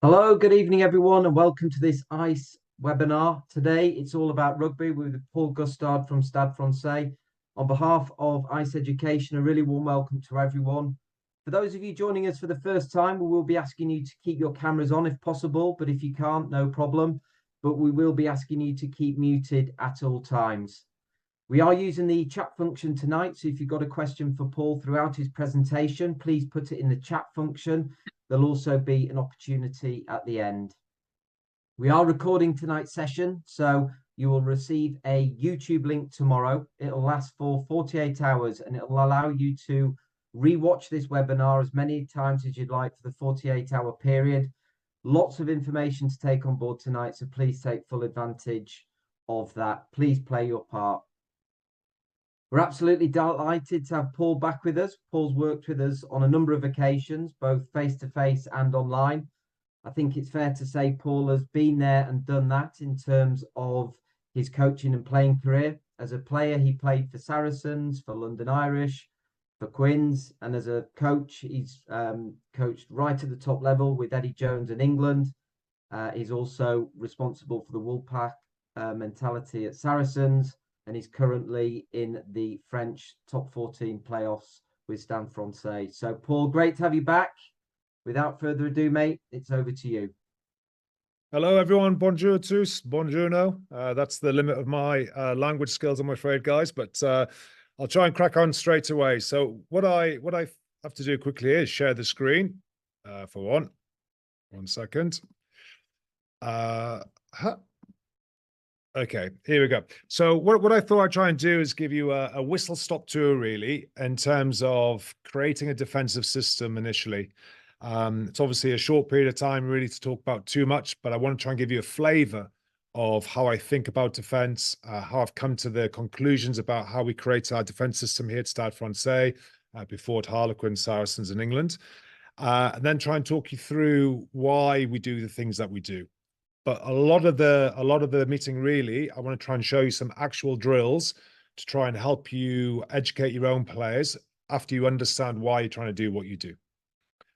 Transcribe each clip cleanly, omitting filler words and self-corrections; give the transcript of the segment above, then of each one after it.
Hello, good evening, everyone, and welcome to this ICE webinar. Today, it's all about rugby with Paul Gustard from Stade Francais. On behalf of ICE Education, a really warm welcome to everyone. For those of you joining us for the first time, we will be asking you to keep your cameras on if possible, but if you can't, no problem. But we will be asking you to keep muted at all times. We are using the chat function tonight, so if you've got a question for Paul throughout his presentation, please put it in the chat function. There'll also be an opportunity at the end. We are recording tonight's session, so you will receive a YouTube link tomorrow. It'll last for 48 hours and it'll allow you to rewatch this webinar as many times as you'd like for the 48-hour period. Lots of information to take on board tonight, so please take full advantage of that. Please play your part. We're absolutely delighted to have Paul back with us. Paul's worked with us on a number of occasions, both face-to-face and online. I think it's fair to say Paul has been there and done that in terms of his coaching and playing career. As a player, he played for Saracens, for London Irish, for Quins, and as a coach, he's coached right at the top level with Eddie Jones in England. He's also responsible for the Woolpack mentality at Saracens, and he's currently in the French top 14 playoffs with Stade Francais. So, Paul, great to have you back. Without further ado, mate, it's over to you. Hello, everyone. Bonjour tous. Buongiorno. That's the limit of my language skills, I'm afraid, guys, but I'll try and crack on straight away. So what I have to do quickly is share the screen for one. 1 second. Okay, here we go. So what I thought I'd try and do is give you a whistle-stop tour, really, in terms of creating a defensive system initially. It's obviously a short period of time, really, to talk about too much, but I want to try and give you a flavor of how I think about defense, how I've come to the conclusions about how we create our defense system here at Stade Francais, before at Harlequin, Saracens in England, and then try and talk you through why we do the things that we do. But a lot of the meeting, really, I want to try and show you some actual drills to try and help you educate your own players after you understand why you're trying to do what you do.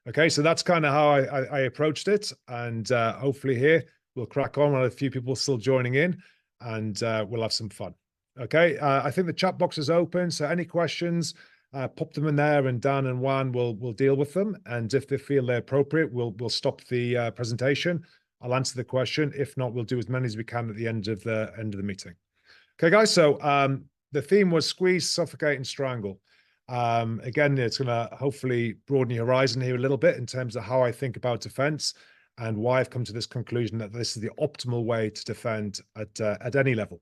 Okay, so that's kind of how I approached it, and hopefully here we'll crack on with a few people still joining in, and we'll have some fun. Okay, I think the chat box is open, so any questions, pop them in there, and Dan and Juan will deal with them. And if they feel they're appropriate, we'll stop the presentation. I'll answer the question. If not, we'll do as many as we can at the end of the meeting. Okay, guys. So the theme was squeeze, suffocate, and strangle. Again, it's going to hopefully broaden your horizon here a little bit in terms of how I think about defense and why I've come to this conclusion that this is the optimal way to defend at any level.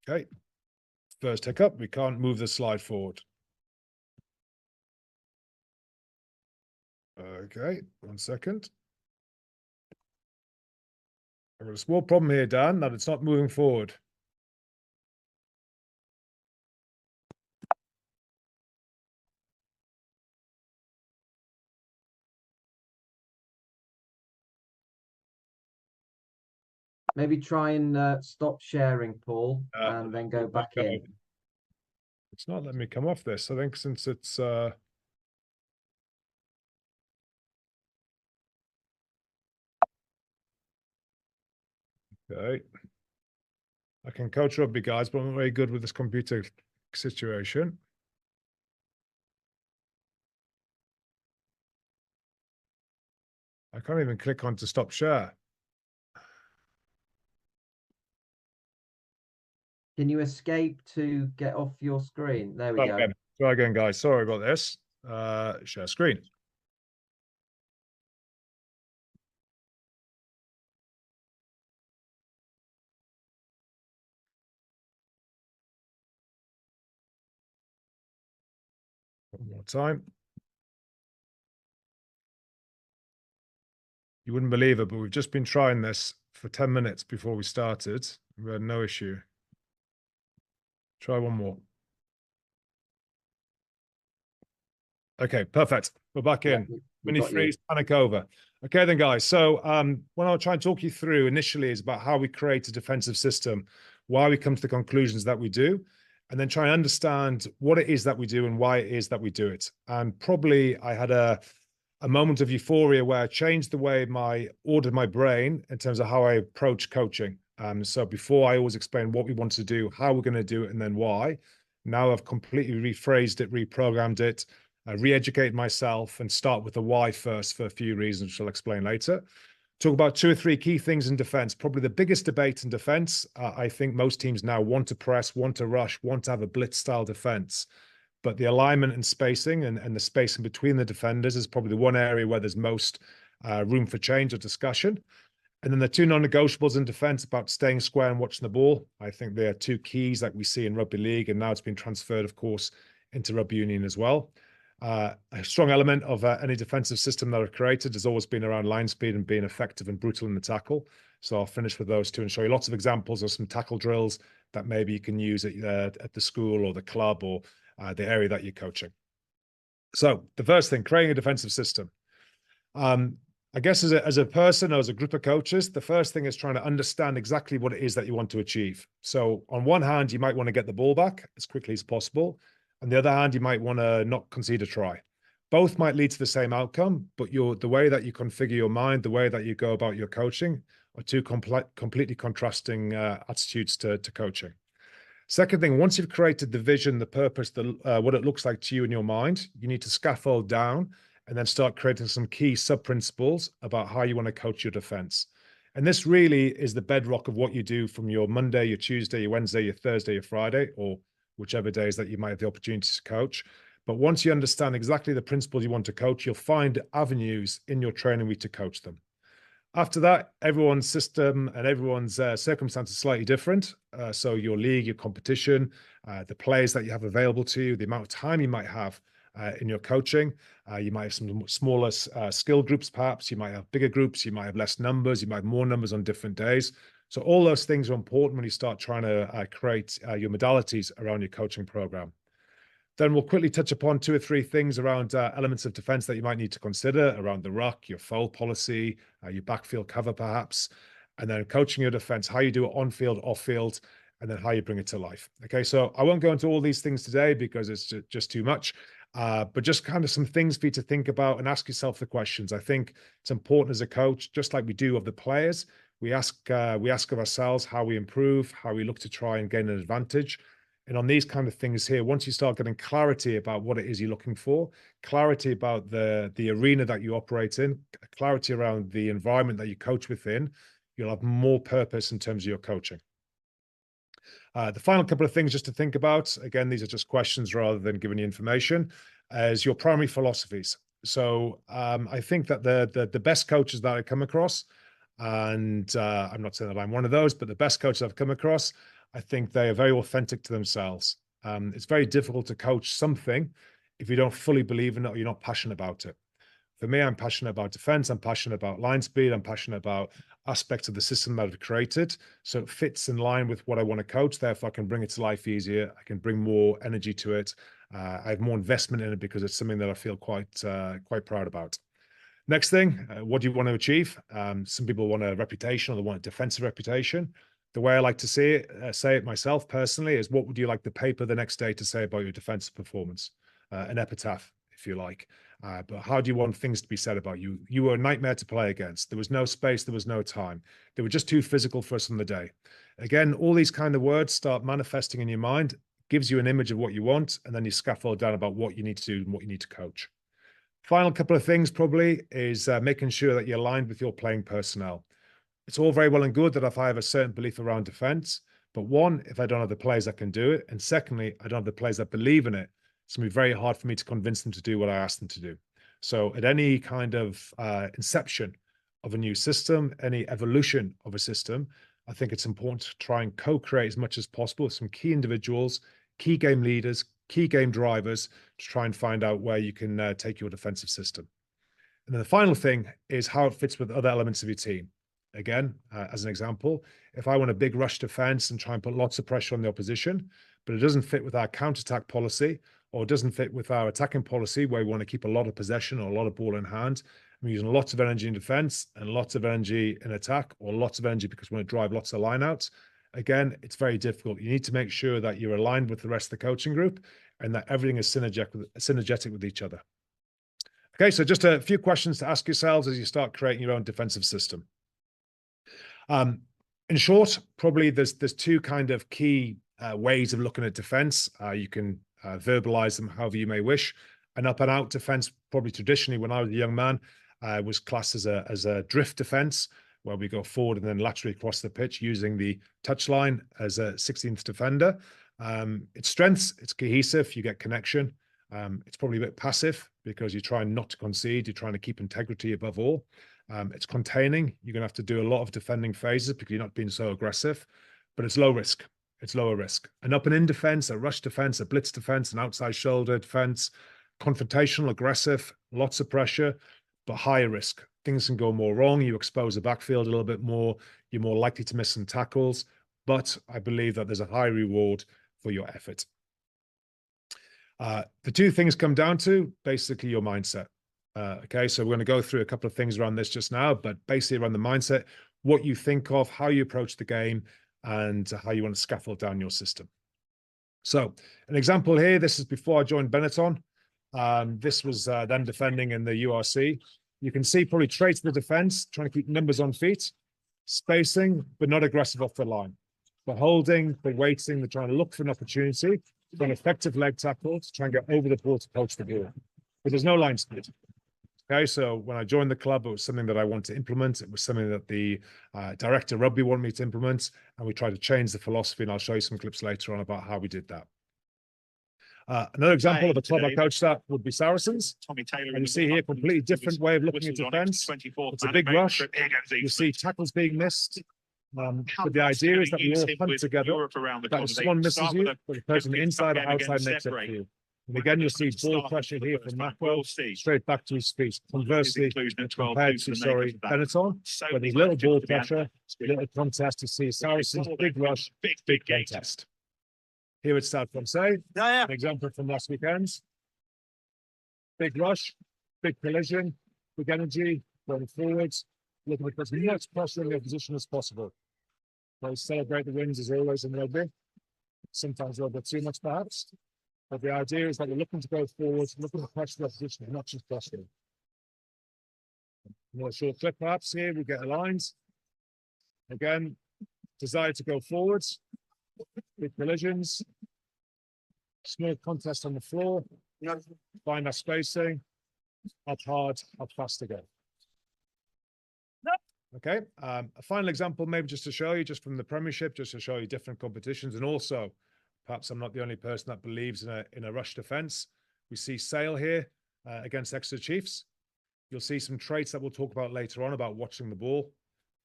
Okay. First hiccup, we can't move the slide forward. Okay, 1 second. I've got a small problem here, Dan, that it's not moving forward. Maybe try and stop sharing, Paul, and then go back in. It's not letting me come off this. I think since it's... Okay. I can coach rugby, guys, but I'm not very good with this computer situation. I can't even click on to stop share. Can you escape to get off your screen? There we go. Try again, guys. Sorry about this. Share screen. One more time. You wouldn't believe it, but we've just been trying this for 10 minutes before we started. We had no issue. Try one more. Okay, perfect. We're back in. Mini freeze, panic over. Okay then, guys. So what I'll try and talk you through initially is about how we create a defensive system, why we come to the conclusions that we do, and then try and understand what it is that we do and why it is that we do it. And probably I had a a moment of euphoria where I changed the way ordered my brain in terms of how I approach coaching. So before I always explain what we want to do, how we're going to do it, and then why. Now I've completely rephrased it, reprogrammed it, re-educate myself, and start with the why first for a few reasons, which I'll explain later. Talk about 2 or 3 key things in defense. Probably the biggest debate in defense. I think most teams now want to press, want to rush, want to have a blitz style defense. But the alignment and spacing and the spacing between the defenders is probably the one area where there's most room for change or discussion. And then the 2 non-negotiables in defense about staying square and watching the ball. I think they are 2 keys that we see in rugby league, and now it's been transferred, of course, into rugby union as well. A strong element of any defensive system that I've created has always been around line speed and being effective and brutal in the tackle. So I'll finish with those 2 and show you lots of examples of some tackle drills that maybe you can use at the school or the club or the area that you're coaching. So the first thing, creating a defensive system. I guess as a person or as a group of coaches, the first thing is trying to understand exactly what it is that you want to achieve. So on one hand, you might want to get the ball back as quickly as possible. On the other hand, you might want to not concede a try. Both might lead to the same outcome, but the way that you configure your mind, the way that you go about your coaching are 2 completely contrasting attitudes to coaching. Second thing, once you've created the vision, the purpose, what it looks like to you in your mind, you need to scaffold down and then start creating some key sub-principles about how you want to coach your defense. And this really is the bedrock of what you do from your Monday, your Tuesday, your Wednesday, your Thursday, your Friday, or whichever days that you might have the opportunity to coach. But once you understand exactly the principles you want to coach, you'll find avenues in your training week to coach them. After that, everyone's system and everyone's circumstance is slightly different. So your league, your competition, the players that you have available to you, the amount of time you might have in your coaching. You might have some smaller skill groups, perhaps. You might have bigger groups. You might have less numbers. You might have more numbers on different days. So all those things are important when you start trying to create your modalities around your coaching program. Then we'll quickly touch upon 2 or 3 things around elements of defense that you might need to consider around the ruck, your fold policy, your backfield cover perhaps, and then coaching your defense, how you do it on field, off field, and then how you bring it to life. Okay, so I won't go into all these things today because it's just too much, but just kind of some things for you to think about and ask yourself the questions. I think it's important as a coach, just like we do of the players, we ask of ourselves how we improve, how we look to try and gain an advantage. And on these kind of things here, once you start getting clarity about what it is you're looking for, clarity about the arena that you operate in, clarity around the environment that you coach within, you'll have more purpose in terms of your coaching. The final couple of things just to think about, again, these are just questions rather than giving you information, is your primary philosophies. So I think that the best coaches that I come across, and I'm not saying that I'm one of those, but the best coaches I've come across, I think they are very authentic to themselves. It's very difficult to coach something if you don't fully believe in it or you're not passionate about it. For me, I'm passionate about defense. I'm passionate about line speed. I'm passionate about aspects of the system that I've created. So it fits in line with what I want to coach. Therefore, I can bring it to life easier. I can bring more energy to it. I have more investment in it because it's something that I feel quite proud about. Next thing, what do you want to achieve? Some people want a reputation or they want a defensive reputation. The way I like to say it myself personally is, what would you like the paper the next day to say about your defensive performance? An epitaph, if you like. But how do you want things to be said about you? You were a nightmare to play against. There was no space. There was no time. They were just too physical for us on the day. Again, all these kind of words start manifesting in your mind, gives you an image of what you want, and then you scaffold down about what you need to do and what you need to coach. Final couple of things probably is making sure that you're aligned with your playing personnel. It's all very well and good that if I have a certain belief around defense, but one, if I don't have the players that can do it, and secondly, I don't have the players that believe in it, it's going to be very hard for me to convince them to do what I ask them to do. So at any kind of inception of a new system, any evolution of a system, I think it's important to try and co-create as much as possible with some key individuals, key game leaders, key game drivers to try and find out where you can take your defensive system. And then the final thing is how it fits with other elements of your team. Again, as an example, if I want a big rush defense and try and put lots of pressure on the opposition, but it doesn't fit with our counter-attack policy, or it doesn't fit with our attacking policy where we want to keep a lot of possession or a lot of ball in hand, I'm using lots of energy in defense and lots of energy in attack, or lots of energy because we want to drive lots of lineouts. Again, it's very difficult. You need to make sure that you're aligned with the rest of the coaching group and that everything is synergetic with each other. A Okay, so just a few questions to ask yourselves as you start creating your own defensive system. In short, probably there's two kind of key ways of looking at defense. You can verbalize them however you may wish. An up and out defense, probably traditionally when I was a young man, was classed as a drift defense, where we go forward and then laterally across the pitch using the touchline as a 16th defender. Its strengths, it's cohesive, you get connection. It's probably a bit passive because you're trying not to concede, you're trying to keep integrity above all. It's containing, you're going to have to do a lot of defending phases because you're not being so aggressive, but it's low risk. It's lower risk. An up and in defense, a rush defense, a blitz defense, an outside shoulder defense, confrontational, aggressive, lots of pressure, but higher risk. Things can go more wrong. You expose the backfield a little bit more. You're more likely to miss some tackles, but I believe that there's a high reward for your effort. The two things come down to basically your mindset. Okay, so we're going to go through a couple of things around this just now, but basically around the mindset, what you think of, how you approach the game, and how you want to scaffold down your system. So an example here, this is before I joined Benetton. This was them defending in the URC. You can see probably traits of the defense, trying to keep numbers on feet, spacing, but not aggressive off the line. For holding, for waiting, they're trying to look for an opportunity, for an effective leg tackle to try and get over the ball to coach the ball. But there's no line speed. Okay, so when I joined the club, it was something that I wanted to implement. It was something that the director of rugby wanted me to implement, and we tried to change the philosophy, and I'll show you some clips later on about how we did that. Another example of a club I coached at would be Saracens. And you see here, completely different way of looking at defense. It's a big rush. You see tackles being missed. But the idea is that we all hunt together. That if someone misses you, but the person inside or outside next to you. And again, you'll see ball pressure here from Mackwell, straight back to his feet. Conversely, compared to, Benetton, where there's little ball pressure, little contest, you see Saracens, big rush, big contest. Here at Stade Francais, an example from last weekend's. Big rush, big collision, big energy, going forwards, looking to put as much pressure in the opposition as possible. They celebrate the wins as always in rugby. Sometimes a little bit too much, perhaps. But the idea is that we're looking to go forward, looking to pressure the opposition, not just pressure. More short clip, perhaps here, we get aligned. Again, desire to go forwards, big collisions, small contest on the floor, find our spacing, up hard, up fast again. Okay, a final example, maybe just to show you, just from the Premiership, just to show you different competitions, and also, perhaps I'm not the only person that believes in a rush defense. We see Sale here against Exeter Chiefs. You'll see some traits that we'll talk about later on about watching the ball.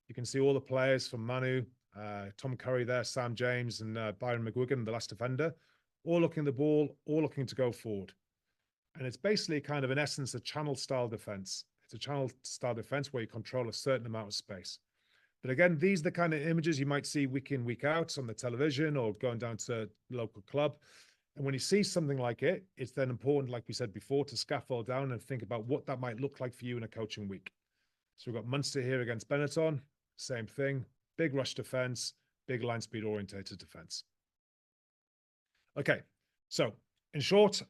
You can see all the players from Manu, Tom Curry there, Sam James, and Byron McGuigan, the last defender, all looking at the ball, all looking to go forward. And it's basically kind of, in essence, a channel style defense. It's a channel style defense where you control a certain amount of space. But again, these are the kind of images you might see week in, week out on the television or going down to a local club. And when you see something like it, it's then important, like we said before, to scaffold down and think about what that might look like for you in a coaching week. So we've got Munster here against Benetton, same thing, big rush defense, big line speed orientated defense. Okay, so in short,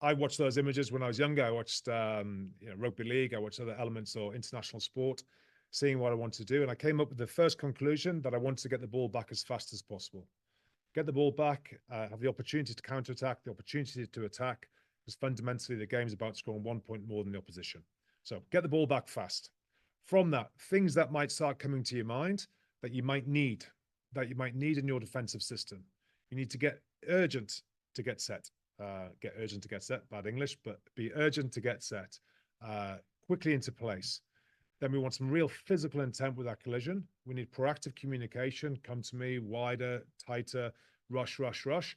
I watched those images when I was younger. I watched rugby league, I watched other elements or international sport, seeing what I wanted to do. And I came up with the first conclusion that I wanted to get the ball back as fast as possible. Get the ball back, have the opportunity to counterattack, the opportunity to attack, because fundamentally the game's about scoring 1 point more than the opposition. So get the ball back fast. From that, things that might start coming to your mind that you might need in your defensive system. You need to get urgent to get set. Get urgent to get set, bad English, but be urgent to get set, quickly into place. Then we want some real physical intent with our collision. We need proactive communication, come to me, wider, tighter, rush, rush, rush.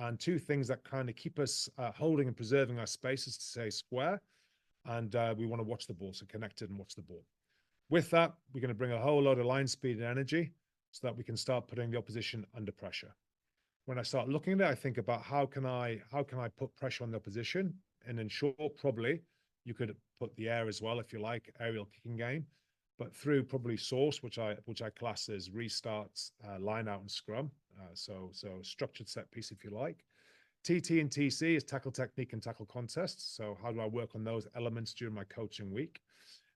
And two things that kind of keep us holding and preserving our spaces to stay square. And we want to watch the ball, so connected and watch the ball. With that, we're going to bring a whole load of line speed and energy so that we can start putting the opposition under pressure. When I start looking at it, I think about how can I put pressure on the opposition, and in short, probably you could put the air as well if you like, aerial kicking game, but through probably source, which I class as restarts, line out and scrum, so structured set piece if you like. TT and TC is tackle technique and tackle contests. So how do I work on those elements during my coaching week?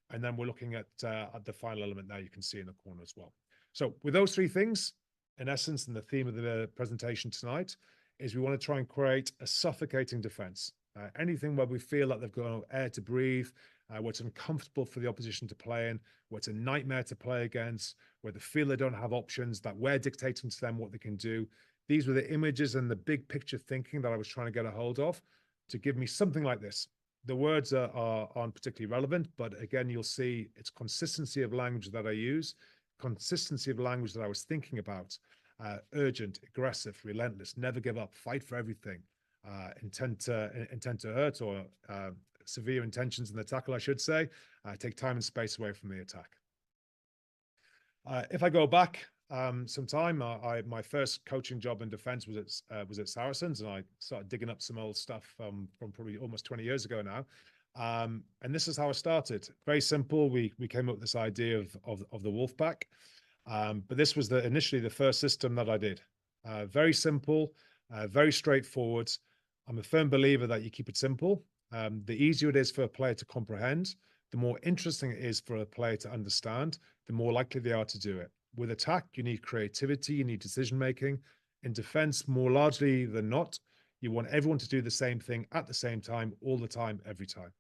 And then we're looking at the final element there you can see in the corner as well. So with those three things, in essence, and the theme of the presentation tonight is we want to try and create a suffocating defense. Anything where we feel like they've got no air to breathe, where it's uncomfortable for the opposition to play in, where it's a nightmare to play against, where they feel they don't have options, that we're dictating to them what they can do. These were the images and the big picture thinking that I was trying to get a hold of to give me something like this. The words aren't particularly relevant, but again, you'll see it's consistency of language that I use, consistency of language that I was thinking about, urgent, aggressive, relentless, never give up, fight for everything, intent to hurt, or severe intentions in the tackle, I should say, take time and space away from the attack. If I go back some time, my first coaching job in defense was at Saracens, and I started digging up some old stuff from probably almost 20 years ago now. And this is how I started. Very simple. We came up with this idea of the wolf pack. But this was initially the first system that I did. Very simple, very straightforward. I'm a firm believer that you keep it simple. The easier it is for a player to comprehend, the more interesting it is for a player to understand, the more likely they are to do it. With attack, you need creativity, you need decision-making. In defense, more largely than not, you want everyone to do the same thing at the same time, all the time, every time.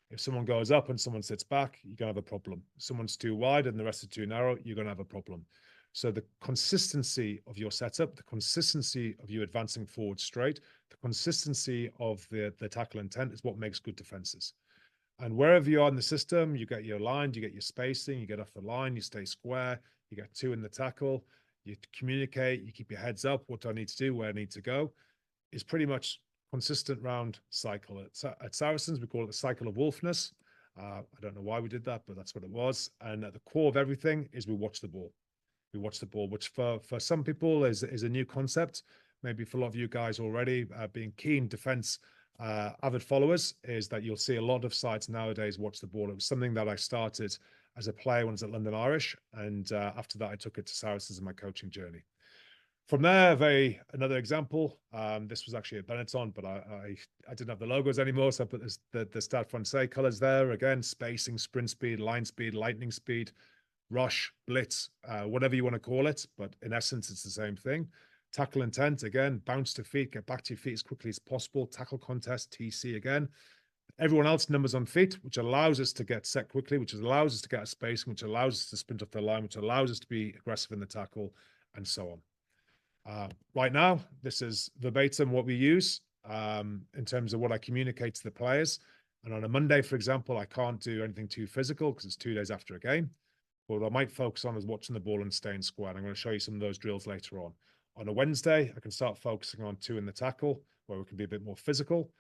If someone goes up and someone sits back, you're going to have a problem. If someone's too wide and the rest are too narrow, you're going to have a problem. So the consistency of your setup, the consistency of you advancing forward straight, the consistency of the tackle intent is what makes good defenses. And wherever you are in the system, you get your line, you get your spacing, you get off the line, you stay square, you get two in the tackle, you communicate, you keep your heads up, what do I need to do, where I need to go, is pretty much consistent round cycle. At Saracens, we call it the cycle of wolfness. I don't know why we did that, but that's what it was. And at the core of everything is we watch the ball. We watch the ball, which for some people is a new concept. Maybe for a lot of you guys already, being keen defense avid followers, is that you'll see a lot of sites nowadays watch the ball. It was something that I started as a player when I was at London Irish, and after that I took it to Saracens in my coaching journey. From there, another example. This was actually at Benetton, but I didn't have the logos anymore, so I put the Stade Francais colors there. Again, spacing, sprint speed, line speed, lightning speed, rush, blitz, whatever you want to call it, but in essence, it's the same thing. Tackle intent, again, bounce to feet, get back to your feet as quickly as possible. Tackle contest, TC again. Everyone else, numbers on feet, which allows us to get set quickly, which allows us to get a spacing, which allows us to sprint off the line, which allows us to be aggressive in the tackle, and so on. Right now, this is verbatim what we use in terms of what I communicate to the players. And on a Monday, for example, I can't do anything too physical because it's 2 days after a game. But what I might focus on is watching the ball and staying square. I'm going to show you some of those drills later on. On a Wednesday, I can start focusing on two in the tackle, where we can be a bit more physical.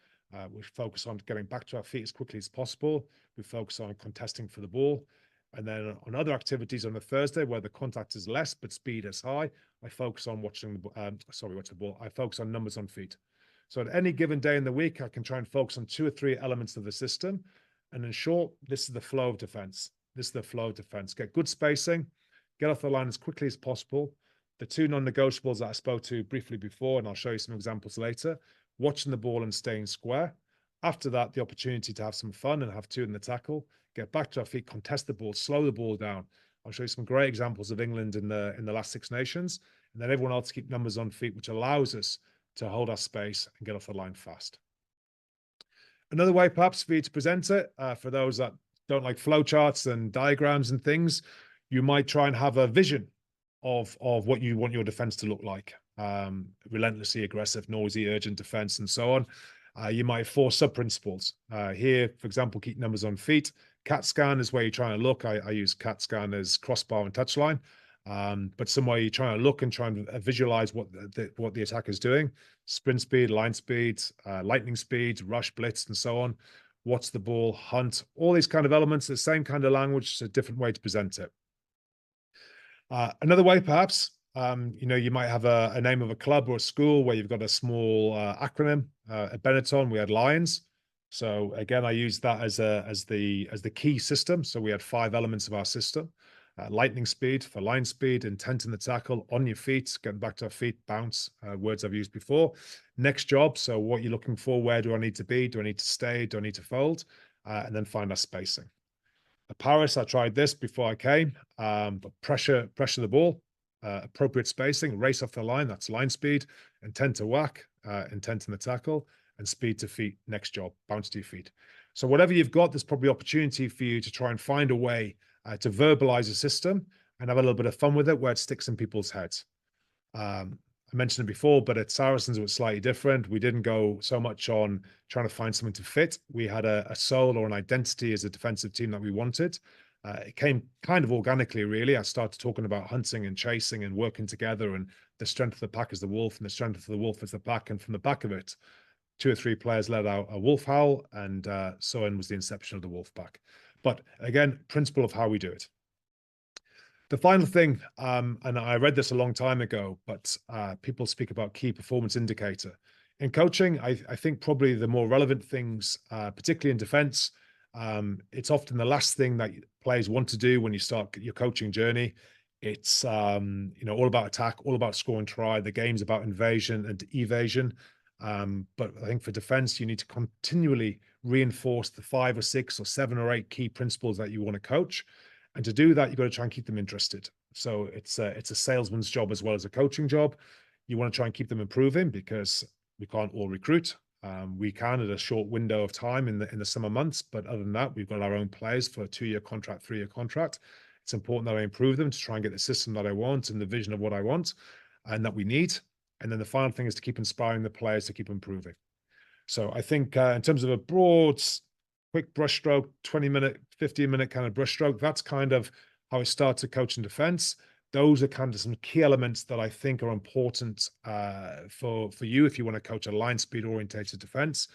We focus on getting back to our feet as quickly as possible. We focus on contesting for the ball. And then on other activities on a Thursday, where the contact is less but speed is high, I focus on watch the ball. I focus on numbers on feet. So at any given day in the week, I can try and focus on 2 or 3 elements of the system. And in short, this is the flow of defense. This is the flow of defense. Get good spacing, get off the line as quickly as possible. The 2 non-negotiables that I spoke to briefly before, and I'll show you some examples later, watching the ball and staying square. After that, the opportunity to have some fun and have 2 in the tackle, get back to our feet, contest the ball, slow the ball down. I'll show you some great examples of England in the last 6 nations, and then everyone else keep numbers on feet, which allows us to hold our space and get off the line fast. Another way perhaps for you to present it, for those that don't like flowcharts and diagrams and things, you might try and have a vision of what you want your defense to look like. Relentlessly aggressive, noisy, urgent defense, and so on. You might have 4 sub-principles. Here, for example, keep numbers on feet. CAT scan is where you're trying to look. I use CAT scan as crossbar and touchline. But somewhere you're trying to look and try and visualize what the attack is doing. Sprint speed, line speed, lightning speed, rush, blitz, and so on. Watch the ball, hunt, all these kind of elements, the same kind of language, just a different way to present it. Another way, perhaps, you might have a name of a club or a school where you've got a small acronym. At Benetton, we had Lions. So again, I used that as the key system. So we had 5 elements of our system. lightning speed for line speed, intent in the tackle, on your feet, getting back to our feet, bounce, words I've used before. Next job, so what you're looking for, where do I need to be? Do I need to stay? Do I need to fold? And then find our spacing. At Paris, I tried this before I came, but pressure the ball, appropriate spacing, race off the line, that's line speed, intent to whack, intent in the tackle, and speed to feet, next job, bounce to your feet. So whatever you've got, there's probably opportunity for you to try and find a way to verbalize a system and have a little bit of fun with it where it sticks in people's heads. I mentioned it before, but at Saracens, it was slightly different. We didn't go so much on trying to find something to fit. We had a soul or an identity as a defensive team that we wanted. It came kind of organically, really. I started talking about hunting and chasing and working together, and the strength of the pack is the wolf, and the strength of the wolf is the pack. And from the back of it, 2 or 3 players let out a wolf howl, and so on was the inception of the wolf pack. But again, principle of how we do it. The final thing, and I read this a long time ago, but people speak about key performance indicator. In coaching, I think probably the more relevant things, particularly in defense, it's often the last thing that players want to do when you start your coaching journey. It's all about attack, all about score and try. The game's about invasion and evasion. But I think for defense, you need to continually reinforce the 5 or 6 or 7 or 8 key principles that you want to coach. And to do that, you've got to try and keep them interested. So it's a salesman's job as well as a coaching job. You want to try and keep them improving because we can't all recruit. We can at a short window of time in the summer months, but other than that, we've got our own players for a 2-year contract, 3-year contract. It's important that I improve them to try and get the system that I want and the vision of what I want and that we need. And then the final thing is to keep inspiring the players to keep improving. So I think in terms of a broad, quick brushstroke, 20-minute, 15-minute kind of brushstroke, that's kind of how I started coaching defense. Those are kind of some key elements that I think are important for you if you want to coach a line speed orientated defense,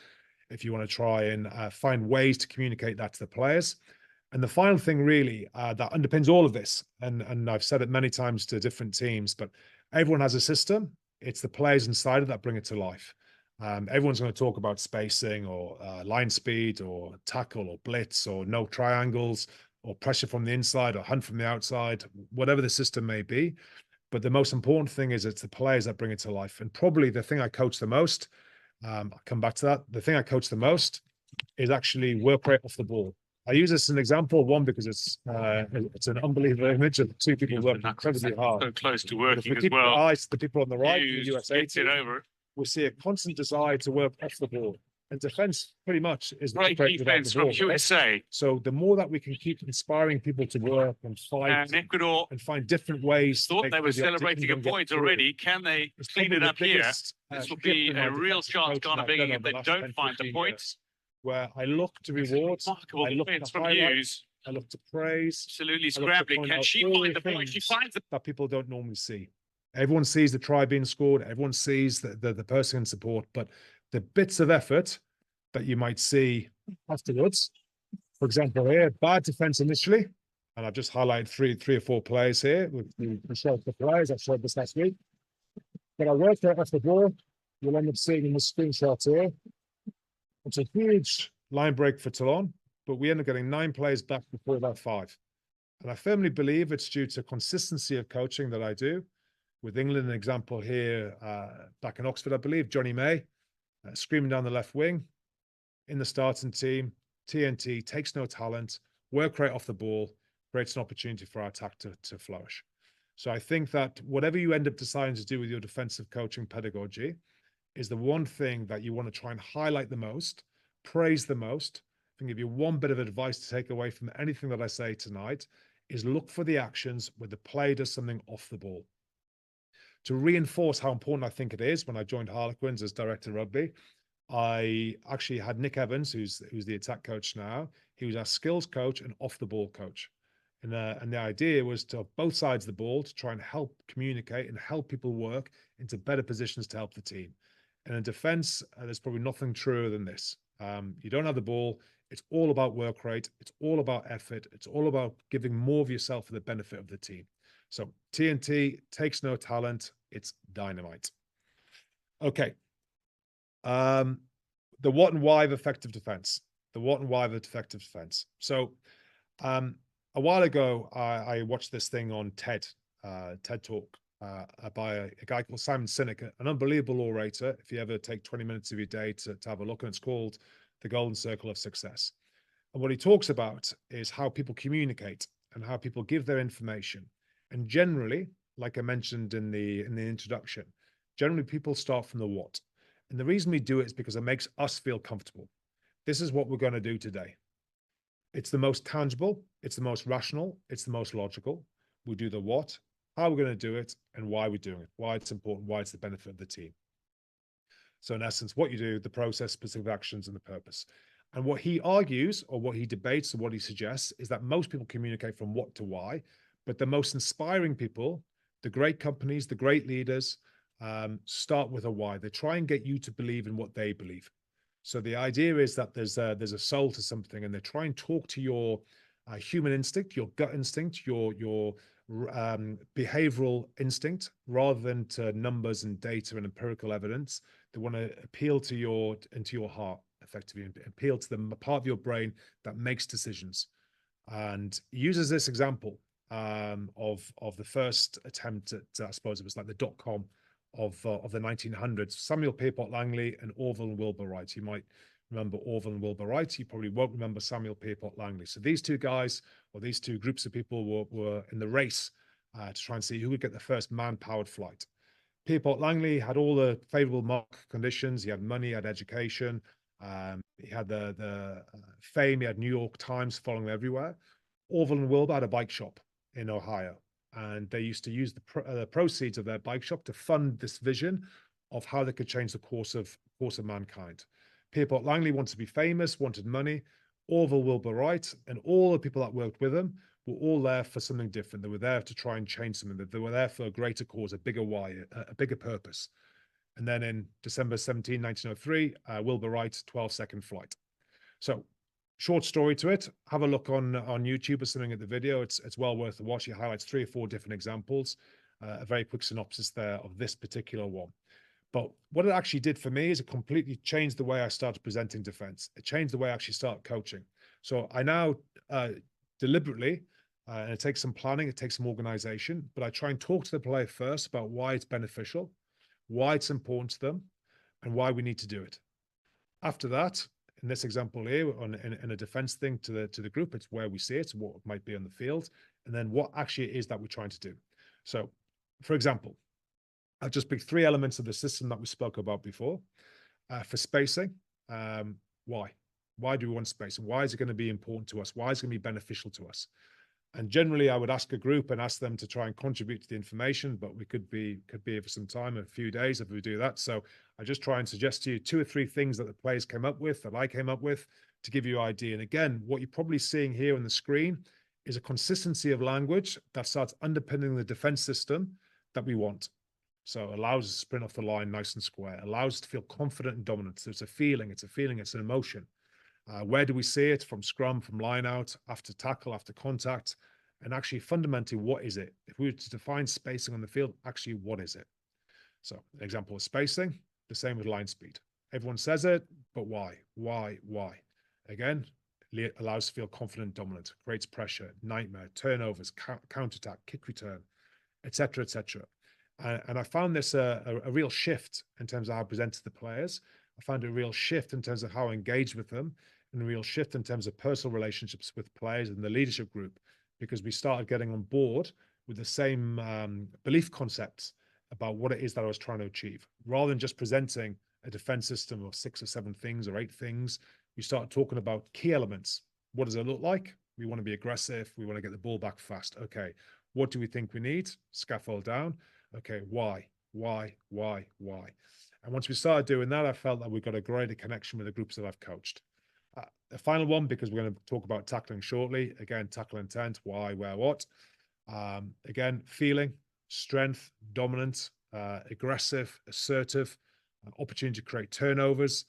if you want to try and find ways to communicate that to the players. And the final thing really that underpins all of this, and I've said it many times to different teams, but everyone has a system. It's the players inside it that bring it to life. Everyone's going to talk about spacing or line speed or tackle or blitz or no triangles or pressure from the inside or hunt from the outside, whatever the system may be. But the most important thing is it's the players that bring it to life. And probably the thing I coach the most, I'll come back to that. The thing I coach the most is actually work rate off the ball. I use this as an example, one, because it's an unbelievable image of 2 people working incredibly hard. So close to working as well. well. Eyes, the people on the right, the USA gets it over. We see a constant desire to work off the ball. And defense pretty much is great defense from USA. So the more that we can keep inspiring people to work and fight and Ecuador and find different ways. Thought they were celebrating a point already. Can they clean it up here? This will be a real chance Ghana begging if they don't find the points. Where I look to reward, remarkable I look defense to from Hughes. I look to praise. Absolutely scrambling. Can she find the point? She finds it. That people don't normally see. Everyone sees the try being scored. Everyone sees the person in support, but the bits of effort that you might see afterwards, for example, here, bad defense initially, and I've just highlighted three or four players here. We showed the players. I showed this last week. But I worked out off the ball. You'll end up seeing in the screenshot here. It's a huge line break for Toulon, but we end up getting 9 players back before that 5. And I firmly believe it's due to consistency of coaching that I do. With England, an example here, back in Oxford, I believe, Johnny May, screaming down the left wing, in the starting team, TNT, takes no talent, work rate off the ball, creates an opportunity for our attack to flourish. So I think that whatever you end up deciding to do with your defensive coaching pedagogy is the one thing that you want to try and highlight the most, praise the most. I can give you one bit of advice to take away from anything that I say tonight is look for the actions where the player does something off the ball. To reinforce how important I think it is, when I joined Harlequins as director of rugby, I actually had Nick Evans, who's the attack coach now. He was our skills coach and off the ball coach. And the idea was to have both sides of the ball to try and help communicate and help people work into better positions to help the team. And in defense, there's probably nothing truer than this. You don't have the ball. It's all about work rate. It's all about effort. It's all about giving more of yourself for the benefit of the team. So TNT takes no talent. It's dynamite. Okay. The what and why of effective defense. The what and why of effective defense. So a while ago, I watched this thing on TED Talk by a guy called Simon Sinek, an unbelievable orator. If you ever take 20 minutes of your day to have a look, and it's called The Golden Circle of Success. And what he talks about is how people communicate and how people give their information. And generally, like I mentioned in the introduction, generally people start from the what. And the reason we do it is because it makes us feel comfortable. This is what we're going to do today. It's the most tangible, it's the most rational, it's the most logical. We do the what, how we're going to do it, and why we're doing it, why it's important, why it's the benefit of the team. So in essence, what you do, the process, specific actions, and the purpose. And what he argues, or what he debates, or what he suggests, is that most people communicate from what to why, but the most inspiring people, the great companies, the great leaders, start with a why. They try and get you to believe in what they believe. So the idea is that there's a soul to something, and they try and talk to your human instinct, your gut instinct, your behavioral instinct, rather than to numbers and data and empirical evidence. They want to appeal to your heart, effectively, and appeal to the part of your brain that makes decisions. And he uses this example of the first attempt at, I suppose it was like the .com of the 1900s. Samuel Pierpont Langley and Orville and Wilbur Wright. You might remember Orville and Wilbur Wright. You probably won't remember Samuel Pierpont Langley. So these two guys, or these two groups of people, were in the race to try and see who would get the first man-powered flight. Pierpont Langley had all the favorable market conditions. He had money, he had education, he had the fame, he had New York Times following him everywhere. Orville and Wilbur had a bike shop in Ohio, and they used to use the proceeds of their bike shop to fund this vision of how they could change the course of mankind. Pierpont Langley wanted to be famous, wanted money. Orville Wilbur Wright and all the people that worked with him were all there for something different. They were there to try and change something. They were there for a greater cause, a bigger why, a bigger purpose. And then in December 17, 1903, Wilbur Wright, 12-second flight. So short story to it. Have a look on YouTube or something at the video. It's well worth a watch. It highlights 3 or 4 different examples. A very quick synopsis there of this particular one. But what it actually did for me is it completely changed the way I started presenting defense. It changed the way I actually start coaching. So I now deliberately, and it takes some planning, it takes some organization, but I try and talk to the player first about why it's beneficial, why it's important to them, and why we need to do it. After that, in this example here, in a defense thing to the group, it's where we see it, what might be on the field, and then what actually it is that we're trying to do. So, for example, I've just picked 3 elements of the system that we spoke about before. For spacing, why? Why do we want spacing? Why is it going to be important to us? Why is it going to be beneficial to us? And generally, I would ask a group and ask them to try and contribute to the information, but we could be here for some time, a few days if we do that. So I just try and suggest to you 2 or 3 things that the players came up with, that I came up with, to give you an idea. And again, what you're probably seeing here on the screen is a consistency of language that starts underpinning the defense system that we want. So it allows us to sprint off the line nice and square, allows us to feel confident and dominant. So it's a feeling, it's an emotion. Where do we see it? From scrum, from line out, after tackle, after contact, and actually fundamentally, what is it? If we were to define spacing on the field, actually, what is it? So an example of spacing, the same with line speed. Everyone says it, but why? Why? Again, it allows us to feel confident, dominant, creates pressure, nightmare, turnovers, counterattack, kick return, etc., etc. And I found this a real shift in terms of how I present to the players. I found a real shift in terms of how I engage with them, and a real shift in terms of personal relationships with players and the leadership group, because we started getting on board with the same belief concepts about what it is that I was trying to achieve. Rather than just presenting a defense system of 6 or 7 things or 8 things, we started talking about key elements. What does it look like? We want to be aggressive. We want to get the ball back fast. Okay, what do we think we need? Scaffold down. Okay, why? And once we started doing that, I felt that we got a greater connection with the groups that I've coached. The final one, because we're going to talk about tackling shortly. Again, tackle intent, why, where, what. Again, feeling, strength, dominant, aggressive, assertive, opportunity to create turnovers.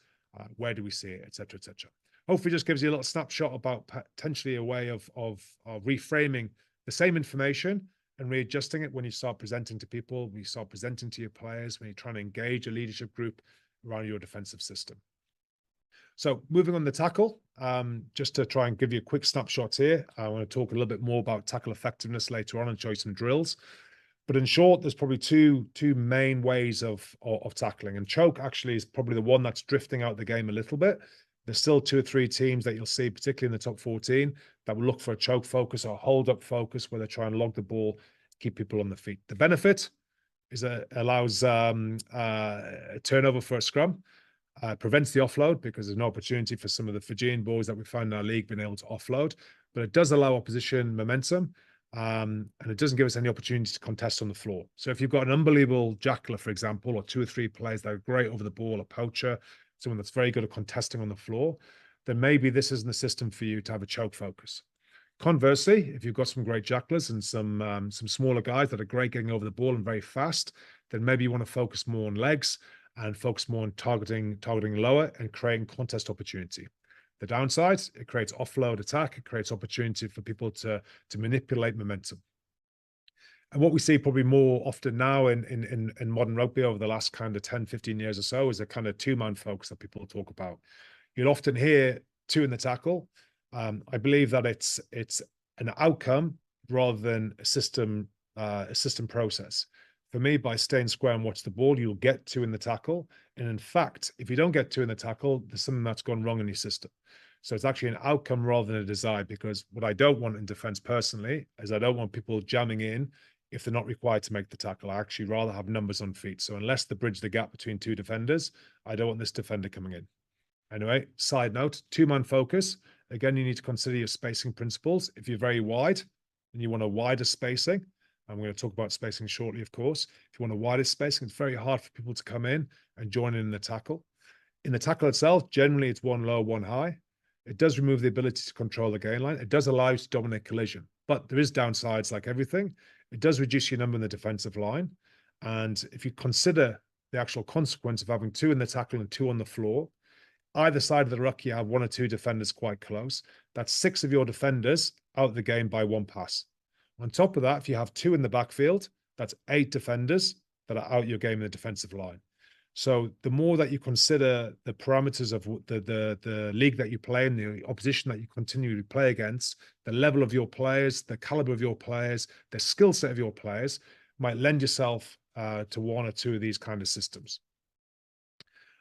Where do we see it, etc., etc. Hopefully, just gives you a little snapshot about potentially a way of reframing the same information and readjusting it when you start presenting to people, when you start presenting to your players, when you're trying to engage a leadership group around your defensive system. So moving on the tackle, just to try and give you a quick snapshot here, I want to talk a little bit more about tackle effectiveness later on and show you some drills. But in short, there's probably two main ways of tackling, and choke actually is probably the one that's drifting out the game a little bit. There's still 2 or 3 teams that you'll see, particularly in the top 14, that will look for a choke focus or a hold up focus where they try and log the ball, keep people on the feet. The benefit is that it allows a turnover for a scrum, prevents the offload because there's no opportunity for some of the Fijian boys that we find in our league being able to offload, but it does allow opposition momentum. And it doesn't give us any opportunity to contest on the floor. So if you've got an unbelievable jackler, for example, or 2 or 3 players that are great over the ball, a poacher, someone that's very good at contesting on the floor, then maybe this isn't the system for you to have a choke focus. Conversely, if you've got some great jacklers and some smaller guys that are great getting over the ball and very fast, then maybe you want to focus more on legs and focus more on targeting lower and creating contest opportunity. The downside, it creates offload attack. It creates opportunity for people to manipulate momentum. And what we see probably more often now in modern rugby over the last kind of 10, 15 years or so is a kind of 2-man focus that people talk about. You'll often hear 2 in the tackle. I believe that it's an outcome rather than a system process. For me, by staying square and watch the ball, you'll get 2 in the tackle. And in fact, if you don't get 2 in the tackle, there's something that's gone wrong in your system. So it's actually an outcome rather than a desire, because what I don't want in defense personally is I don't want people jamming in if they're not required to make the tackle. I actually rather have numbers on feet. So unless they bridge the gap between 2 defenders, I don't want this defender coming in. Anyway, side note, 2-man focus. Again, you need to consider your spacing principles. If you're very wide and you want a wider spacing, I'm going to talk about spacing shortly, of course. If you want a wider spacing, it's very hard for people to come in and join in the tackle. In the tackle itself, generally it's 1 low, 1 high. It does remove the ability to control the gain line. It does allow you to dominate collision, but there is downsides like everything. It does reduce your number in the defensive line. And if you consider the actual consequence of having 2 in the tackle and 2 on the floor, either side of the ruck, you have 1 or 2 defenders quite close. That's 6 of your defenders out of the game by 1 pass. On top of that, if you have 2 in the backfield, that's 8 defenders that are out your game in the defensive line. So the more that you consider the parameters of the league that you play in, the opposition that you continue to play against, the level of your players, the caliber of your players, the skill set of your players, might lend yourself to 1 or 2 of these kind of systems.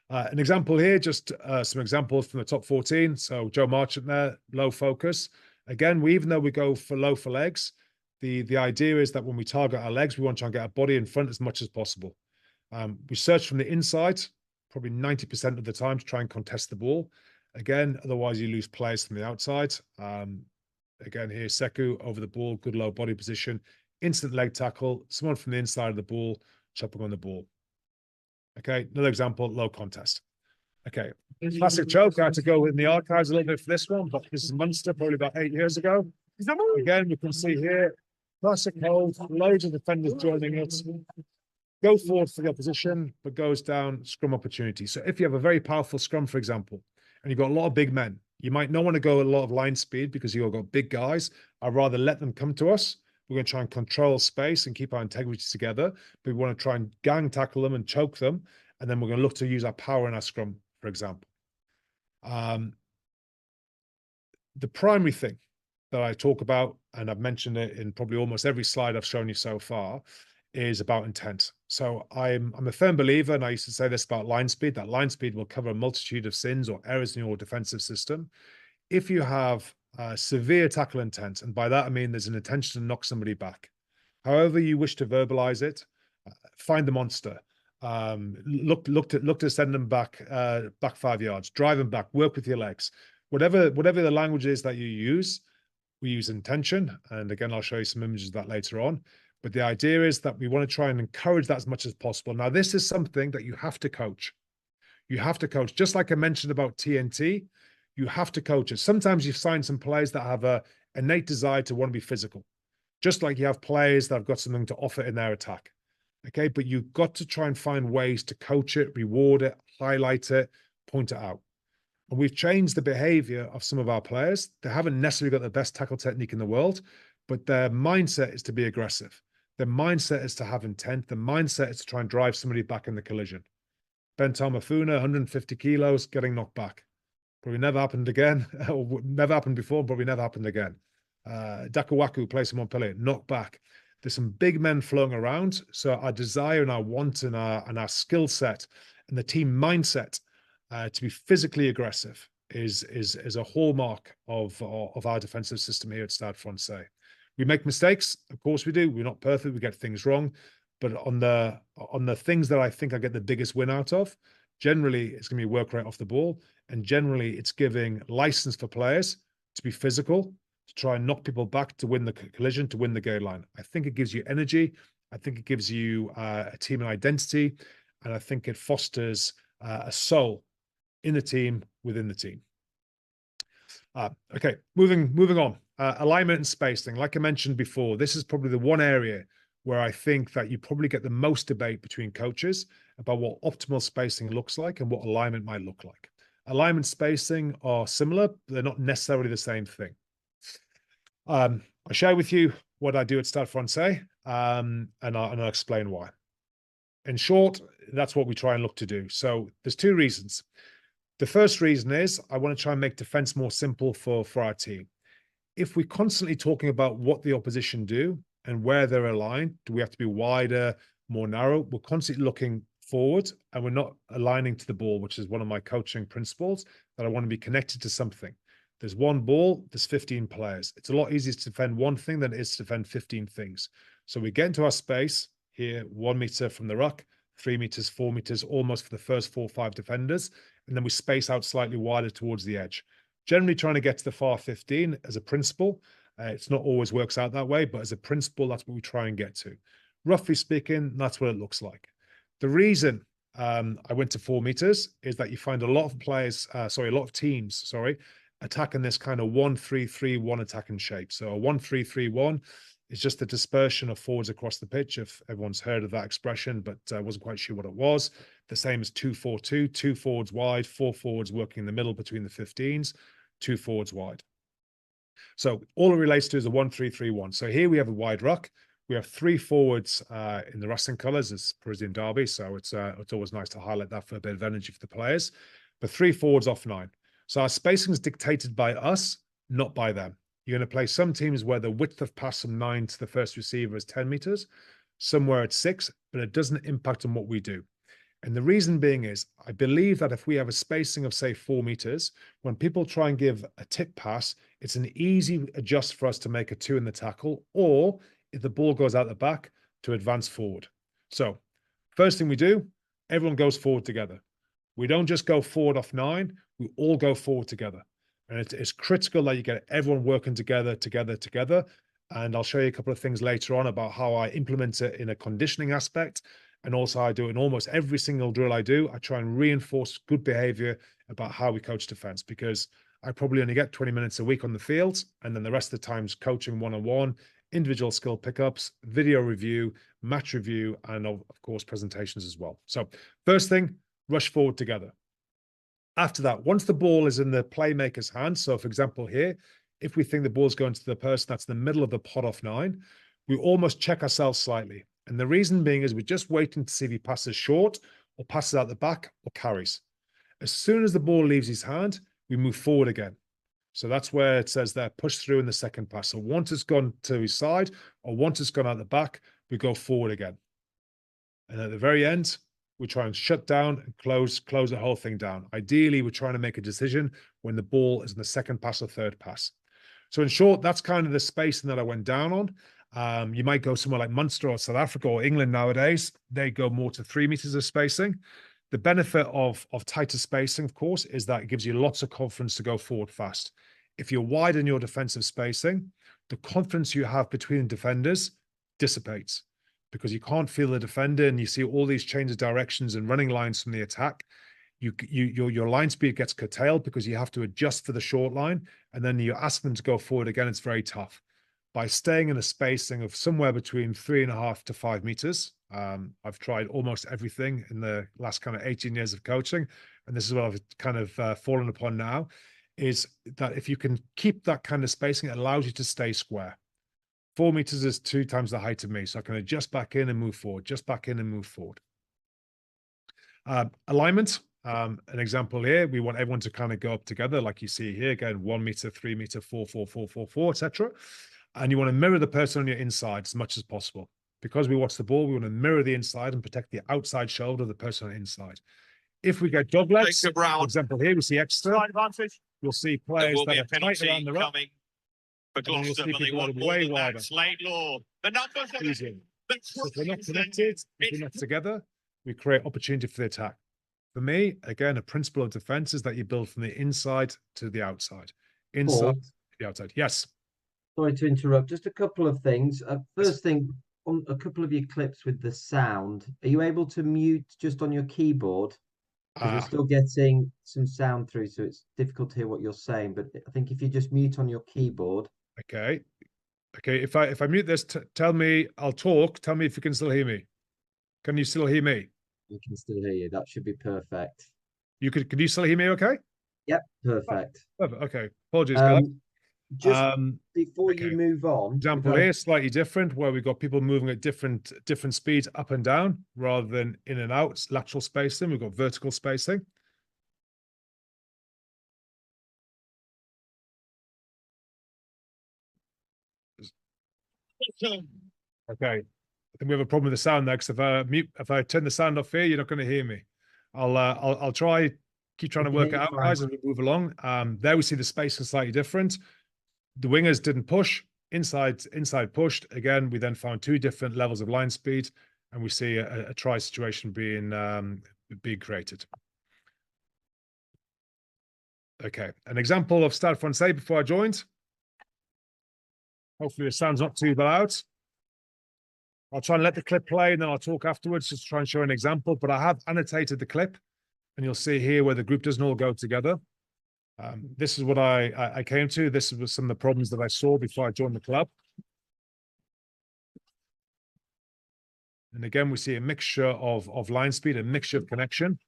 An example here, just some examples from the top 14. So Joe Marchant there, low focus. Again, even though we go for low for legs, the idea is that when we target our legs, we want to try and get our body in front as much as possible. We search from the inside, probably 90% of the time, to try and contest the ball. Again, otherwise you lose players from the outside. Again, here, Sekou over the ball, good low body position, instant leg tackle, someone from the inside of the ball, chopping on the ball. Okay, another example, low contest. Okay, classic choke. I had to go in the archives a little bit for this one, but this is Munster, probably about 8 years ago. Again, we can see here, classic hold, loads of defenders joining it. Go forward for the opposition, but goes down, scrum opportunity. So if you have a very powerful scrum, for example, and you've got a lot of big men, you might not want to go a lot of line speed because you've got big guys. I'd rather let them come to us. We're going to try and control space and keep our integrity together, but we want to try and gang tackle them and choke them. And then we're going to look to use our power in our scrum, for example. The primary thing that I talk about, and I've mentioned it in probably almost every slide I've shown you so far, is about intent. So I'm a firm believer, and I used to say this about line speed, that line speed will cover a multitude of sins or errors in your defensive system. If you have severe tackle intent, and by that I mean there's an intention to knock somebody back, however you wish to verbalize it, find the monster, look to send them back 5 yards, drive them back, work with your legs, whatever the language is that you use. We use intention, and again I'll show you some images of that later on. But the idea is that we want to try and encourage that as much as possible. Now, this is something that you have to coach. You have to coach. Just like I mentioned about TNT, you have to coach it. Sometimes you find some players that have a innate desire to want to be physical, just like you have players that have got something to offer in their attack. Okay, but you've got to try and find ways to coach it, reward it, highlight it, point it out. And we've changed the behavior of some of our players. They haven't necessarily got the best tackle technique in the world, but their mindset is to be aggressive. Their mindset is to have intent. The mindset is to try and drive somebody back in the collision. Ben Tamafuna, 150 kilos, getting knocked back. Probably never happened again. Or never happened before, probably never happened again. Dakawaku plays in Montpellier, knock back. There's some big men flowing around. So our desire and our want and our skill set and the team mindset to be physically aggressive is a hallmark of our defensive system here at Stade Francais. We make mistakes, of course we do. We're not perfect. We get things wrong, but on the things that I think I get the biggest win out of, generally it's going to be work rate off the ball, and generally it's giving license for players to be physical, to try and knock people back, to win the collision, to win the goal line. I think it gives you energy. I think it gives you a team and identity, and I think it fosters a soul in the team, within the team. Okay, moving on. Alignment and spacing. Like I mentioned before, this is probably the one area where I think that you probably get the most debate between coaches about what optimal spacing looks like and what alignment might look like. Alignment spacing are similar, but they're not necessarily the same thing. I'll share with you what I do at Stade Francais, and I'll explain why. In short, that's what we try and look to do. So there's two reasons. The first reason is I want to try and make defense more simple for our team. If we're constantly talking about what the opposition do and where they're aligned, do we have to be wider, more narrow? We're constantly looking forward and we're not aligning to the ball, which is one of my coaching principles, that I want to be connected to something. There's one ball, there's 15 players. It's a lot easier to defend one thing than it is to defend 15 things. So we get into our space here, 1 meter from the ruck, 3 meters, 4 meters, almost for the first 4 or 5 defenders. And then we space out slightly wider towards the edge. Generally trying to get to the far 15 as a principle. It's not always works out that way, but as a principle, that's what we try and get to. Roughly speaking, that's what it looks like. The reason I went to 4 meters is that you find a lot of players, a lot of teams, attacking this kind of 1-3-3-1 attacking shape. So a 1-3-3-1 is just the dispersion of forwards across the pitch. If everyone's heard of that expression, but I wasn't quite sure what it was. The same as 2-4-2, 2 forwards wide, 4 forwards working in the middle between the 15s, 2 forwards wide. So all it relates to is a 1-3-3-1. So here we have a wide ruck. We have 3 forwards in the Racing colours. It's Parisian derby, so it's always nice to highlight that for a bit of energy for the players. But 3 forwards off 9. So our spacing is dictated by us, not by them. You're going to play some teams where the width of pass from 9 to the first receiver is 10 meters, somewhere at 6, but it doesn't impact on what we do. And the reason being is, I believe that if we have a spacing of, say, 4 meters, when people try and give a tip pass, it's an easy adjust for us to make a 2 in the tackle, or if the ball goes out the back, to advance forward. So first thing we do, everyone goes forward together. We don't just go forward off 9, we all go forward together. And it's critical that you get everyone working together. And I'll show you a couple of things later on about how I implement it in a conditioning aspect. And also I do it in almost every single drill I do. I try and reinforce good behavior about how we coach defense, because I probably only get 20 minutes a week on the field. And then the rest of the time's coaching one-on-one, individual skill pickups, video review, match review, and of course, presentations as well. So first thing, rush forward together. After that, once the ball is in the playmaker's hand, so for example here, if we think the ball's going to the person that's in the middle of the pot off 9, we almost check ourselves slightly. And the reason being is we're just waiting to see if he passes short or passes out the back or carries. As soon as the ball leaves his hand, we move forward again. So that's where it says there, push through in the second pass. So once it's gone to his side or once it's gone out the back, we go forward again. And at the very end, we try and shut down and close the whole thing down. Ideally, we're trying to make a decision when the ball is in the second pass or third pass. So in short, that's kind of the spacing that I went down on. You might go somewhere like Munster or South Africa or England nowadays. They go more to 3 meters of spacing. The benefit of tighter spacing, of course, is that it gives you lots of confidence to go forward fast. If you're wide in your defensive spacing, the confidence you have between defenders dissipates, because you can't feel the defender and you see all these changes of directions and running lines from the attack. Your line speed gets curtailed because you have to adjust for the short line, and then you ask them to go forward again. It's very tough. By staying in a spacing of somewhere between 3.5 to 5 meters, I've tried almost everything in the last kind of 18 years of coaching, and this is what I've kind of fallen upon now, is that if you can keep that kind of spacing, it allows you to stay square. 4 meters is 2 times the height of me, so I can adjust back in and move forward, just back in and move forward. Alignment. An example here, we want everyone to kind of go up together, like you see here, again, 1 meter, 3 meter, 4, 4, 4, 4, 4, etc. And you want to mirror the person on your inside as much as possible. Because we watch the ball, we want to mirror the inside and protect the outside shoulder of the person on the inside. If we get dog legs, for example, here we see extra. You'll see players that are tight around the ruck. For Gustard, but they want more way than wider. that. Laidlaw. The numbers are Easy. So if we're not connected, if we're not together, we create opportunity for the attack. For me, again, a principle of defense is that you build from the inside to the outside. Inside to the outside. Yes. Sorry to interrupt. Just a couple of things. First thing, on a couple of your clips with the sound, are you able to mute just on your keyboard? Because we're still getting some sound through, so it's difficult to hear what you're saying. But I think if you just mute on your keyboard. Okay. Okay. If I mute this, tell me, I'll talk. Tell me if you can still hear me. Can you still hear me? I can still hear you. That should be perfect. Can you still hear me okay? Yep, perfect. Perfect. Okay. Apologies, guys. Just before you move on. Example here, slightly different, where we've got people moving at different speeds up and down rather than in and out, lateral spacing. We've got vertical spacing. Okay. I think we have a problem with the sound there, because if I turn the sound off here, you're not going to hear me. I'll keep trying to work it out, guys, as we move along. There we see the space is slightly different. The wingers didn't push, inside pushed. Again, we then found 2 different levels of line speed, and we see a try situation being created. Okay, an example of Stade Francais before I joined. Hopefully the sound's not too loud. I'll try and let the clip play, and then I'll talk afterwards just to try and show an example. But I have annotated the clip, and you'll see here where the group doesn't all go together. This is what I came to. This was some of the problems that I saw before I joined the club. And again, we see a mixture of line speed, a mixture of connection.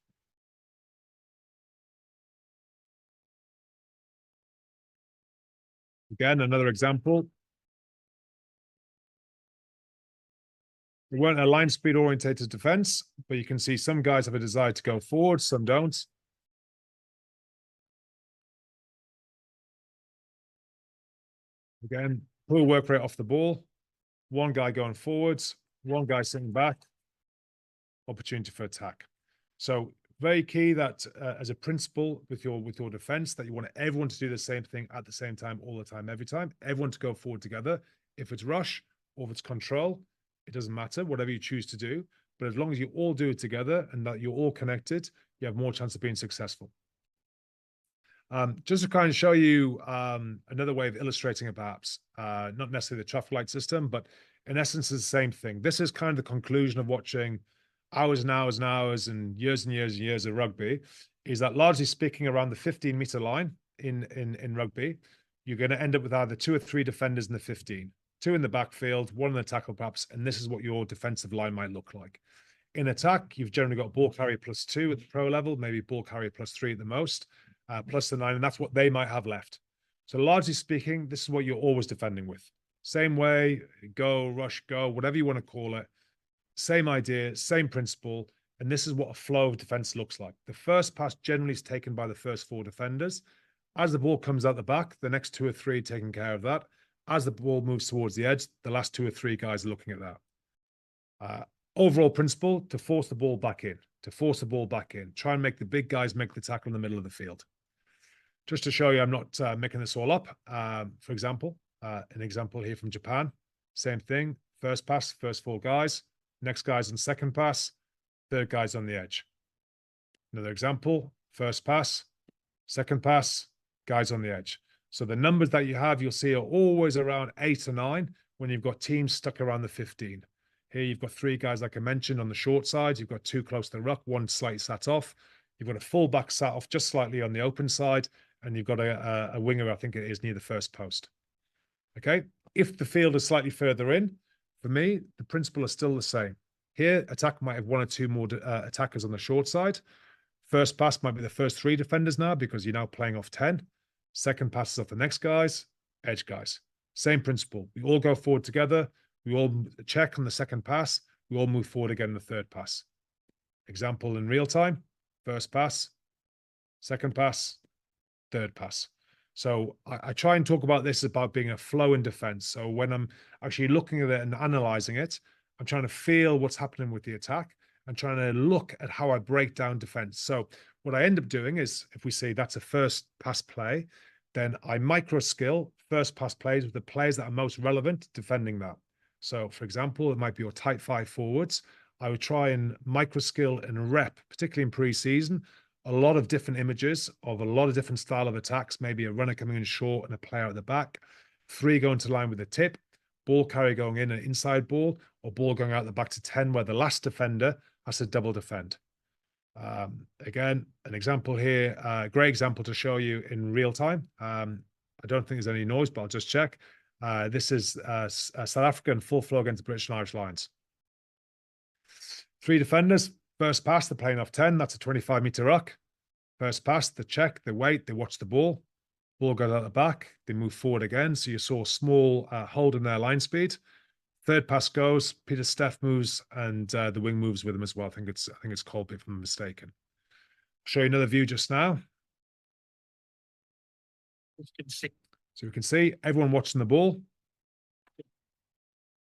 Again, another example. We weren't a line speed orientated defense, but you can see some guys have a desire to go forward, some don't. Again, poor work rate off the ball. One guy going forwards, one guy sitting back. Opportunity for attack. So very key that as a principle with your defense, that you want everyone to do the same thing at the same time, all the time, every time. Everyone to go forward together. If it's rush or if it's control, it doesn't matter, whatever you choose to do. But as long as you all do it together and that you're all connected, you have more chance of being successful. Just to kind of show you another way of illustrating it, perhaps, not necessarily the traffic light system, but in essence, it's the same thing. This is kind of the conclusion of watching hours and hours and hours and years and years and years of rugby, is that largely speaking around the 15-meter line in rugby, you're going to end up with either 2 or 3 defenders in the 15, 2 in the backfield, 1 in the tackle perhaps, and this is what your defensive line might look like. In attack, you've generally got ball carrier +2 at the pro level, maybe ball carrier +3 at the most, plus the 9, and that's what they might have left. So largely speaking, this is what you're always defending with. Same way, go, rush, go, whatever you want to call it. Same idea, same principle, and this is what a flow of defense looks like. The first pass generally is taken by the first 4 defenders. As the ball comes out the back, the next 2 or 3 are taking care of that. As the ball moves towards the edge, the last 2 or 3 guys are looking at that. Overall principle, to force the ball back in, Try and make the big guys make the tackle in the middle of the field. Just to show you, I'm not making this all up. For example, an example here from Japan, same thing. First pass, first 4 guys. Next guy's on second pass, third guy's on the edge. Another example, first pass, second pass, guys on the edge. So the numbers that you have, you'll see are always around 8 or 9 when you've got teams stuck around the 15. Here you've got 3 guys, like I mentioned, on the short side. You've got 2 close to the ruck, 1 slightly sat off. You've got a fullback sat off just slightly on the open side, and you've got a winger, I think it is, near the first post. Okay, if the field is slightly further in, for me, the principle is still the same. Here, attack might have 1 or 2 more attackers on the short side. First pass might be the first 3 defenders now because you're now playing off 10. Second pass is off the next guys, edge guys. Same principle. We all go forward together. We all check on the second pass. We all move forward again in the third pass. Example in real time. First pass, second pass, third pass. So I try and talk about this about being a flow in defense. So when I'm actually looking at it and analyzing it, I'm trying to feel what's happening with the attack and trying to look at how I break down defense. So what I end up doing is, if we say that's a first pass play, then I micro skill first pass plays with the players that are most relevant to defending that. So for example, it might be your tight five forwards. I would try and micro skill and rep, particularly in pre-season, a lot of different images of a lot of different style of attacks, maybe a runner coming in short and a player at the back, 3 going to line with a tip, ball carrier going in, an inside ball, or ball going out the back to 10, where the last defender has to double defend. Again, an example here, a great example to show you in real time. I don't think there's any noise, but I'll just check. This is South African full flow against the British and Irish Lions. 3 defenders. First pass, they're playing off 10. That's a 25-meter ruck. First pass, they check, they wait, they watch the ball. Ball goes out the back. They move forward again. So you saw a small hold in their line speed. Third pass goes. Peter Steff moves, and the wing moves with him as well. I think it's Colby, if I'm mistaken. I'll show you another view just now. So we can see everyone watching the ball.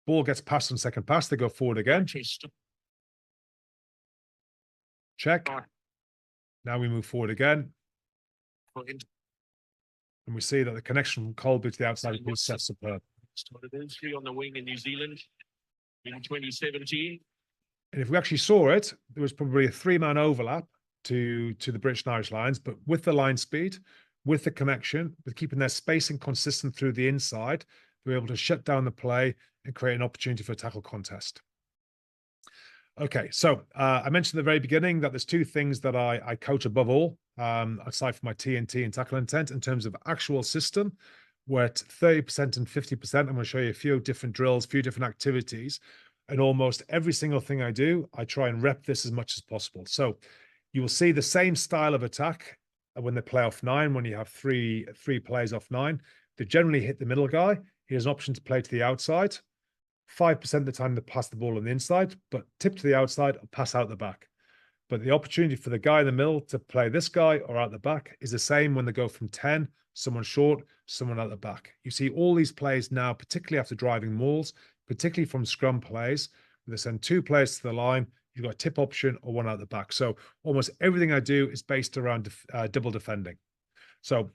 Ball gets passed on second pass. They go forward again. Check. Now we move forward again. And we see that the connection from Colby to the outside is set superb. On the wing in New Zealand in 2017. And if we actually saw it, there was probably a 3-man overlap to the British and Irish Lions, but with the line speed, with the connection, with keeping their spacing consistent through the inside, they were able to shut down the play and create an opportunity for a tackle contest. Okay, so I mentioned at the very beginning that there's 2 things that I coach above all, aside from my TNT and tackle intent, in terms of actual system. We're at 30% and 50%. I'm going to show you a few different drills, a few different activities. And almost every single thing I do, I try and rep this as much as possible. So you will see the same style of attack when they play off 9, when you have three players off 9. They generally hit the middle guy. He has an option to play to the outside. 5% of the time they pass the ball on the inside, but tip to the outside or pass out the back. But the opportunity for the guy in the middle to play this guy or out the back is the same when they go from 10, someone short, someone out the back. You see all these plays now, particularly after driving mauls, particularly from scrum plays, where they send 2 players to the line, you've got a tip option or one out the back. So almost everything I do is based around double defending. So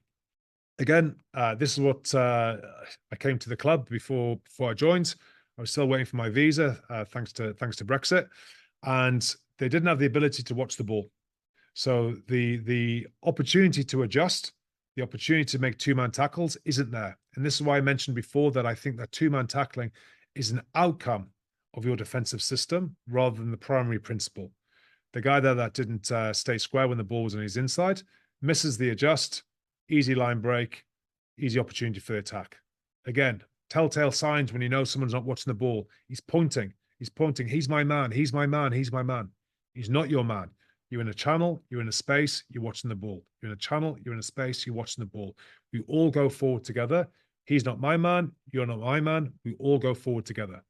again, this is what I came to the club before I joined. I was still waiting for my visa, thanks to Brexit, and they didn't have the ability to watch the ball. So the opportunity to adjust, the opportunity to make 2-man tackles isn't there. And this is why I mentioned before that I think that 2-man tackling is an outcome of your defensive system rather than the primary principle. The guy there that didn't stay square when the ball was on his inside misses the adjust, easy line break, easy opportunity for the attack. Again, telltale signs when you know someone's not watching the ball. He's pointing. He's my man. He's my man. He's my man. He's not your man. You're in a channel. You're in a space. You're watching the ball. You're in a channel. You're in a space. You're watching the ball. We all go forward together. He's not my man. You're not my man. We all go forward together.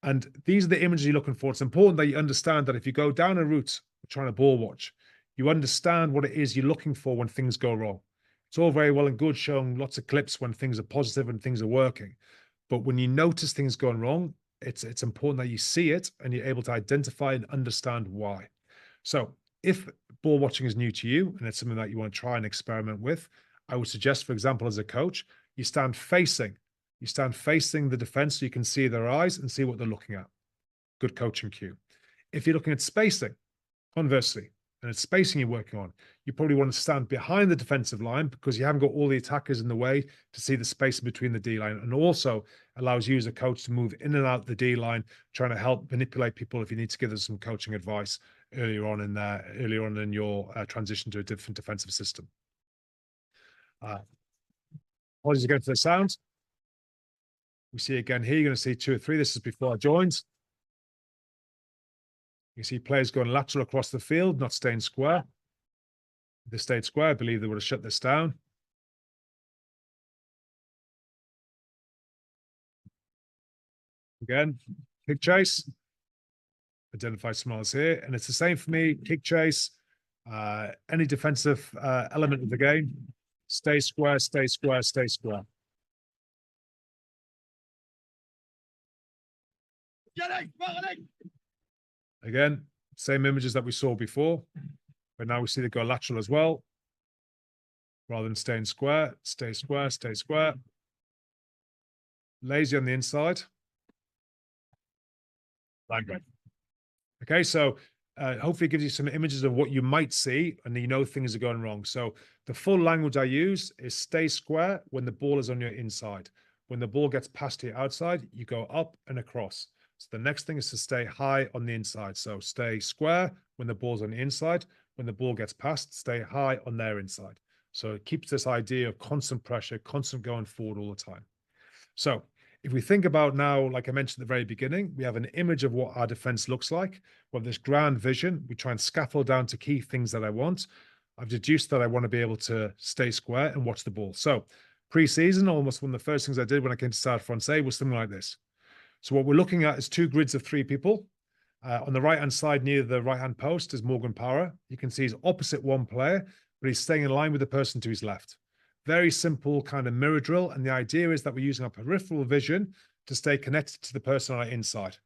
And these are the images you're looking for. It's important that you understand that if you go down a route trying to ball watch, you understand what it is you're looking for when things go wrong. It's all very well and good showing lots of clips when things are positive and things are working. But when you notice things going wrong, it's important that you see it and you're able to identify and understand why. So if ball watching is new to you and it's something that you want to try and experiment with, I would suggest, for example, as a coach, you stand facing the defense so you can see their eyes and see what they're looking at. Good coaching cue. If you're looking at spacing, conversely, and it's spacing you're working on, you probably want to stand behind the defensive line because you haven't got all the attackers in the way to see the space between the D-line, and also allows you as a coach to move in and out the D-line, trying to help manipulate people if you need to give them some coaching advice earlier on in your transition to a different defensive system. Apologies again for the sound. We see again here, you're going to see 2 or 3. This is before I joined. You see players going lateral across the field, not staying square. If they stayed square, I believe they would have shut this down. Again, kick chase. Identify smiles here. And it's the same for me, kick chase, Any defensive element of the game, stay square, stay square, stay square. Again, same images that we saw before, but now we see they go lateral as well. Rather than staying square, stay square, stay square. Lazy on the inside. Line break. Okay, so hopefully it gives you some images of what you might see, and you know things are going wrong. So the full language I use is stay square when the ball is on your inside. When the ball gets past your outside, you go up and across. So the next thing is to stay high on the inside. So stay square when the ball's on the inside. When the ball gets past, stay high on their inside. So it keeps this idea of constant pressure, constant going forward all the time. So if we think about now, like I mentioned at the very beginning, we have an image of what our defense looks like. We have this grand vision. We try and scaffold down to key things that I want. I've deduced that I want to be able to stay square and watch the ball. So pre-season, almost one of the first things I did when I came to Stade Francais was something like this. So what we're looking at is 2 grids of 3 people. On the right-hand side, near the right-hand post, is Morgan Power. You can see he's opposite one player, but he's staying in line with the person to his left. Very simple kind of mirror drill. And the idea is that we're using our peripheral vision to stay connected to the person on our inside.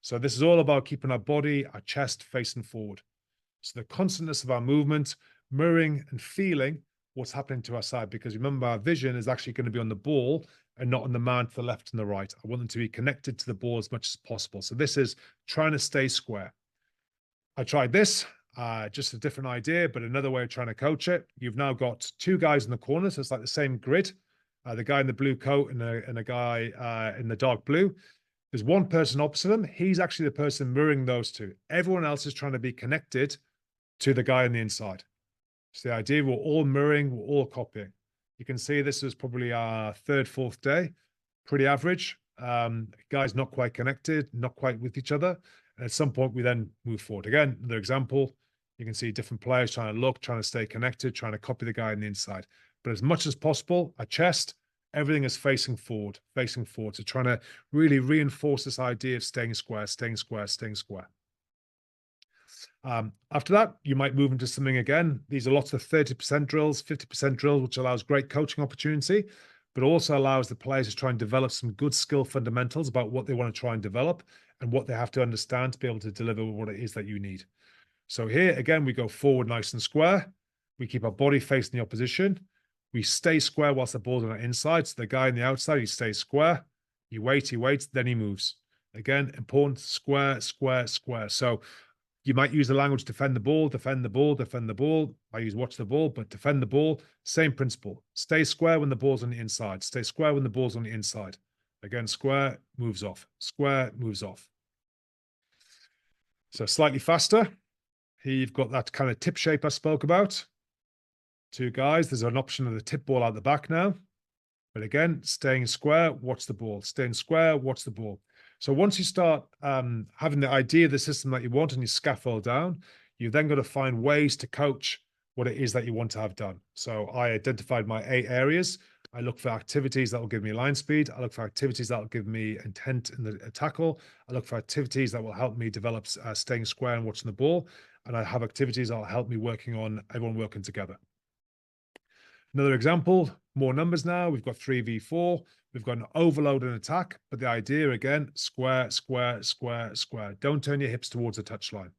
So this is all about keeping our body, our chest facing forward. So the constantness of our movement, mirroring and feeling what's happening to our side, because remember, our vision is actually going to be on the ball and not on the man to the left and the right. I want them to be connected to the ball as much as possible. So this is trying to stay square. I tried this, just a different idea, but another way of trying to coach it. You've now got 2 guys in the corner, so it's like the same grid. The guy in the blue coat and a guy in the dark blue. There's one person opposite him. He's actually the person mirroring those 2. Everyone else is trying to be connected to the guy on the inside. So the idea, we're all mirroring, we're all copying. You can see this is probably our 3rd, 4th day, pretty average. Guys not quite connected, not quite with each other. And at some point, we then move forward. Again, another example, you can see different players trying to look, trying to stay connected, trying to copy the guy on the inside. But as much as possible, our chest, everything is facing forward, facing forward. So trying to really reinforce this idea of staying square, staying square, staying square. After that, you might move into something again. These are lots of 30% drills, 50% drills, which allows great coaching opportunity, but also allows the players to try and develop some good skill fundamentals about what they want to try and develop and what they have to understand to be able to deliver what it is that you need. So here, again, we go forward nice and square. We keep our body facing the opposition. We stay square whilst the ball's on our inside. So the guy on the outside, he stays square. He waits, then he moves. Again, important, square, square, square. So you might use the language defend the ball, defend the ball, defend the ball. I use watch the ball, but defend the ball, same principle. Stay square when the ball's on the inside. Stay square when the ball's on the inside. Again, square, moves off. Square, moves off. So slightly faster. Here you've got that kind of tip shape I spoke about. 2 guys. There's an option of the tip ball out the back now. But again, staying square, watch the ball. Staying square, watch the ball. So once you start having the idea of the system that you want and you scaffold down, you've then got to find ways to coach what it is that you want to have done. So I identified my 8 areas. I look for activities that will give me line speed. I look for activities that will give me intent in the tackle. I look for activities that will help me develop staying square and watching the ball. And I have activities that will help me working on everyone working together. Another example, more numbers now. We've got 3v4. We've got an overload and attack, but the idea again, square, square, square, square. Don't turn your hips towards the touchline.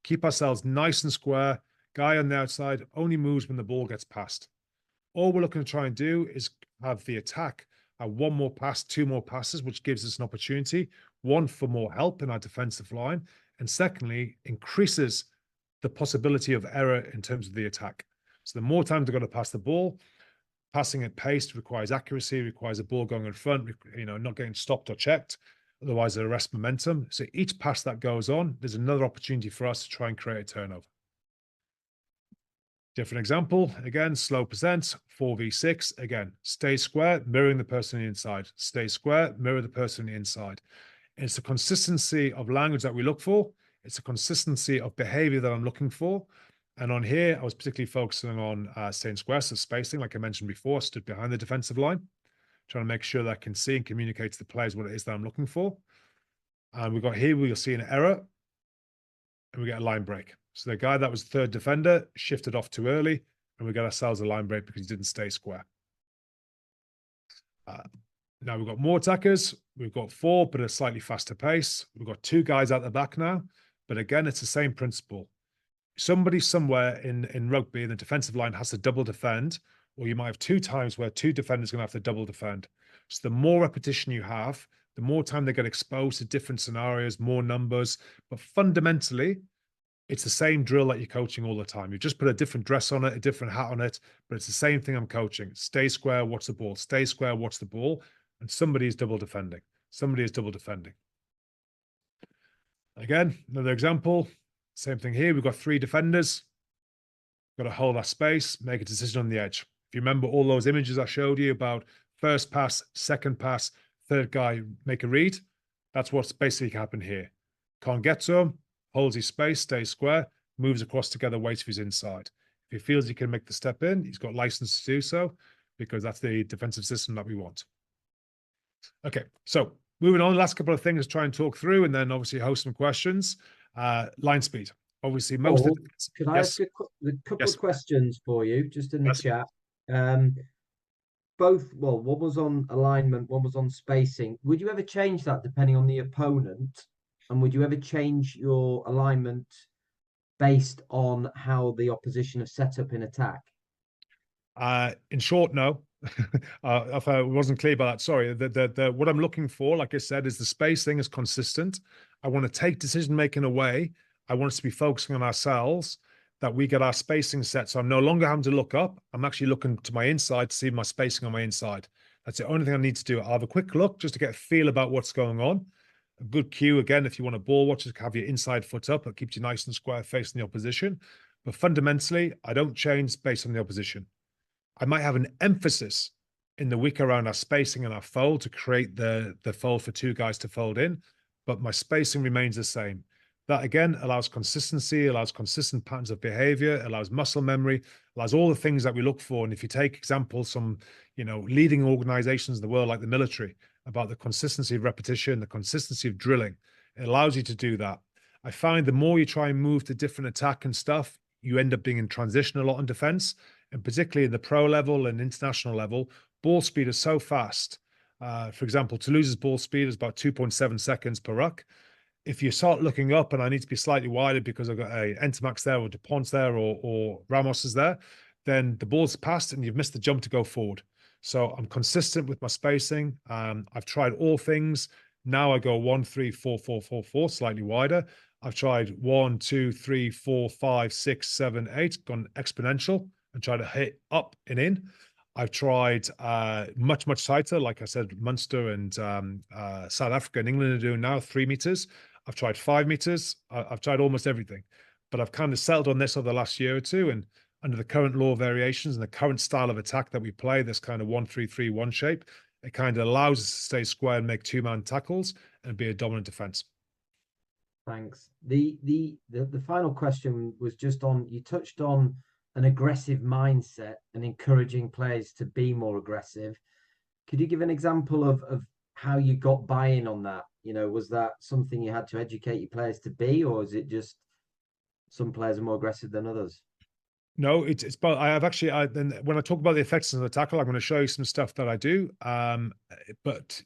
Keep ourselves nice and square. Guy on the outside only moves when the ball gets passed. All we're looking to try and do is have the attack have 1 more pass, 2 more passes, which gives us an opportunity, 1, for more help in our defensive line, and secondly, increases the possibility of error in terms of the attack. So the more times they're going to pass the ball, passing at pace requires accuracy, requires a ball going in front, not getting stopped or checked. Otherwise, it arrests momentum. So each pass that goes on, there's another opportunity for us to try and create a turnover. Different example, again, slow percent, 4v6. Again, stay square, mirroring the person on the inside. Stay square, mirror the person on the inside. And it's the consistency of language that we look for. It's a consistency of behavior that I'm looking for. And on here, I was particularly focusing on staying square, so spacing, like I mentioned before, stood behind the defensive line, trying to make sure that I can see and communicate to the players what it is that I'm looking for. And we've got here, we'll see an error, and we get a line break. So the guy that was third defender shifted off too early, and we got ourselves a line break because he didn't stay square. Now we've got more attackers. We've got 4, but at a slightly faster pace. We've got 2 guys out the back now. But again, it's the same principle. Somebody somewhere in rugby in the defensive line has to double defend, or you might have 2 times where 2 defenders are going to have to double defend. So the more repetition you have, the more time they get exposed to different scenarios, more numbers. But fundamentally, it's the same drill that you're coaching all the time. You just put a different dress on it, a different hat on it, but it's the same thing I'm coaching. Stay square, watch the ball. Stay square, watch the ball. And somebody is double defending. Somebody is double defending. Again, another example. Same thing here. We've got 3 defenders. Got to hold our space, make a decision on the edge. If you remember all those images I showed you about first pass, second pass, third guy, make a read, that's what's basically happened here. Can't get to him, holds his space, stays square, moves across together, waits for his inside. If he feels he can make the step in, he's got license to do so, because that's the defensive system that we want. Okay, so moving on, last couple of things to try and talk through, and then obviously host some questions. Line speed. Obviously, most of could I ask a couple of questions for you, just in the chat? Both, well, one was on alignment, one was on spacing. Would you ever change that depending on the opponent? And would you ever change your alignment based on how the opposition is set up in attack? In short, no. If I wasn't clear about that, sorry. What I'm looking for, like I said, is the spacing is consistent. I want to take decision making away. I want us to be focusing on ourselves, that we get our spacing set. So I'm no longer having to look up. I'm actually looking to my inside to see my spacing on my inside. That's the only thing I need to do. I'll have a quick look just to get a feel about what's going on. A good cue, again, if you want a ball watch, just have your inside foot up. It keeps you nice and square facing the opposition. But fundamentally, I don't change based on the opposition. I might have an emphasis in the week around our spacing and our fold to create the fold for 2 guys to fold in, but my spacing remains the same. That again allows consistency, allows consistent patterns of behavior, allows muscle memory, allows all the things that we look for. And if you take examples from, leading organizations in the world like the military, about the consistency of repetition, the consistency of drilling, it allows you to do that. I find the more you try and move to different attack and stuff, you end up being in transition a lot in defense, and particularly in the pro level and international level, ball speed is so fast. For example, Toulouse's ball speed is about 2.7 seconds per ruck. If you start looking up and I need to be slightly wider because I've got a Entamax there or Dupont's there or Ramos is there, then the ball's passed and you've missed the jump to go forward. So I'm consistent with my spacing. I've tried all things. Now I go 1, 3, 4, 4, 4, 4, slightly wider. I've tried 1, 2, 3, 4, 5, 6, 7, 8, gone exponential and tried to hit up and in. I've tried much, much tighter. Like I said, Munster and South Africa and England are doing now 3 meters. I've tried 5 meters. I've tried almost everything, but I've kind of settled on this over the last year or two. And under the current law of variations and the current style of attack that we play, this kind of 1-3-3-1 shape, it kind of allows us to stay square and make 2-man tackles and be a dominant defense. Thanks. The final question was just on, you touched on an aggressive mindset and encouraging players to be more aggressive. Could you give an example of how you got buy-in on that? Was that something you had to educate your players to be, or is it just some players are more aggressive than others? No, it's both. Then when I talk about the effectiveness of the tackle, I'm going to show you some stuff that I do. But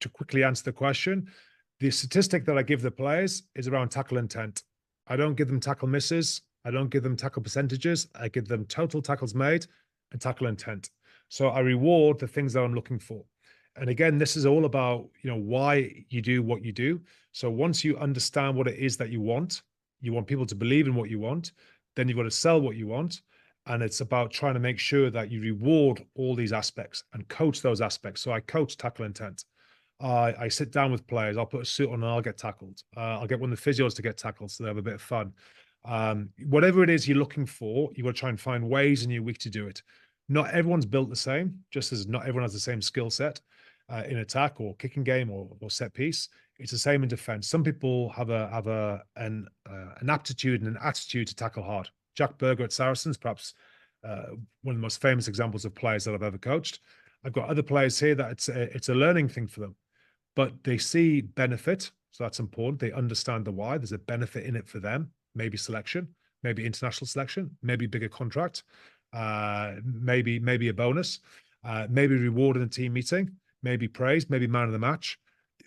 to quickly answer the question, the statistic that I give the players is around tackle intent. I don't give them tackle misses. I don't give them tackle percentages. I give them total tackles made and tackle intent. So I reward the things that I'm looking for. And again, this is all about, why you do what you do. So once you understand what it is that you want people to believe in what you want, then you've got to sell what you want. And it's about trying to make sure that you reward all these aspects and coach those aspects. So I coach tackle intent. I sit down with players. I'll put a suit on and I'll get tackled. I'll get one of the physios to get tackled so they have a bit of fun. Whatever it is you're looking for, you got to try and find ways in your week to do it. Not everyone's built the same, just as not everyone has the same skill set in attack or kicking game or set piece. It's the same in defense. Some people have an aptitude and an attitude to tackle hard. Jack Berger at Saracens, perhaps one of the most famous examples of players that I've ever coached. I've got other players here that it's a learning thing for them, but they see benefit. So that's important. They understand the why. There's a benefit in it for them. maybe selection, maybe international selection, maybe bigger contract, maybe a bonus, maybe reward in a team meeting, maybe praise, maybe man of the match.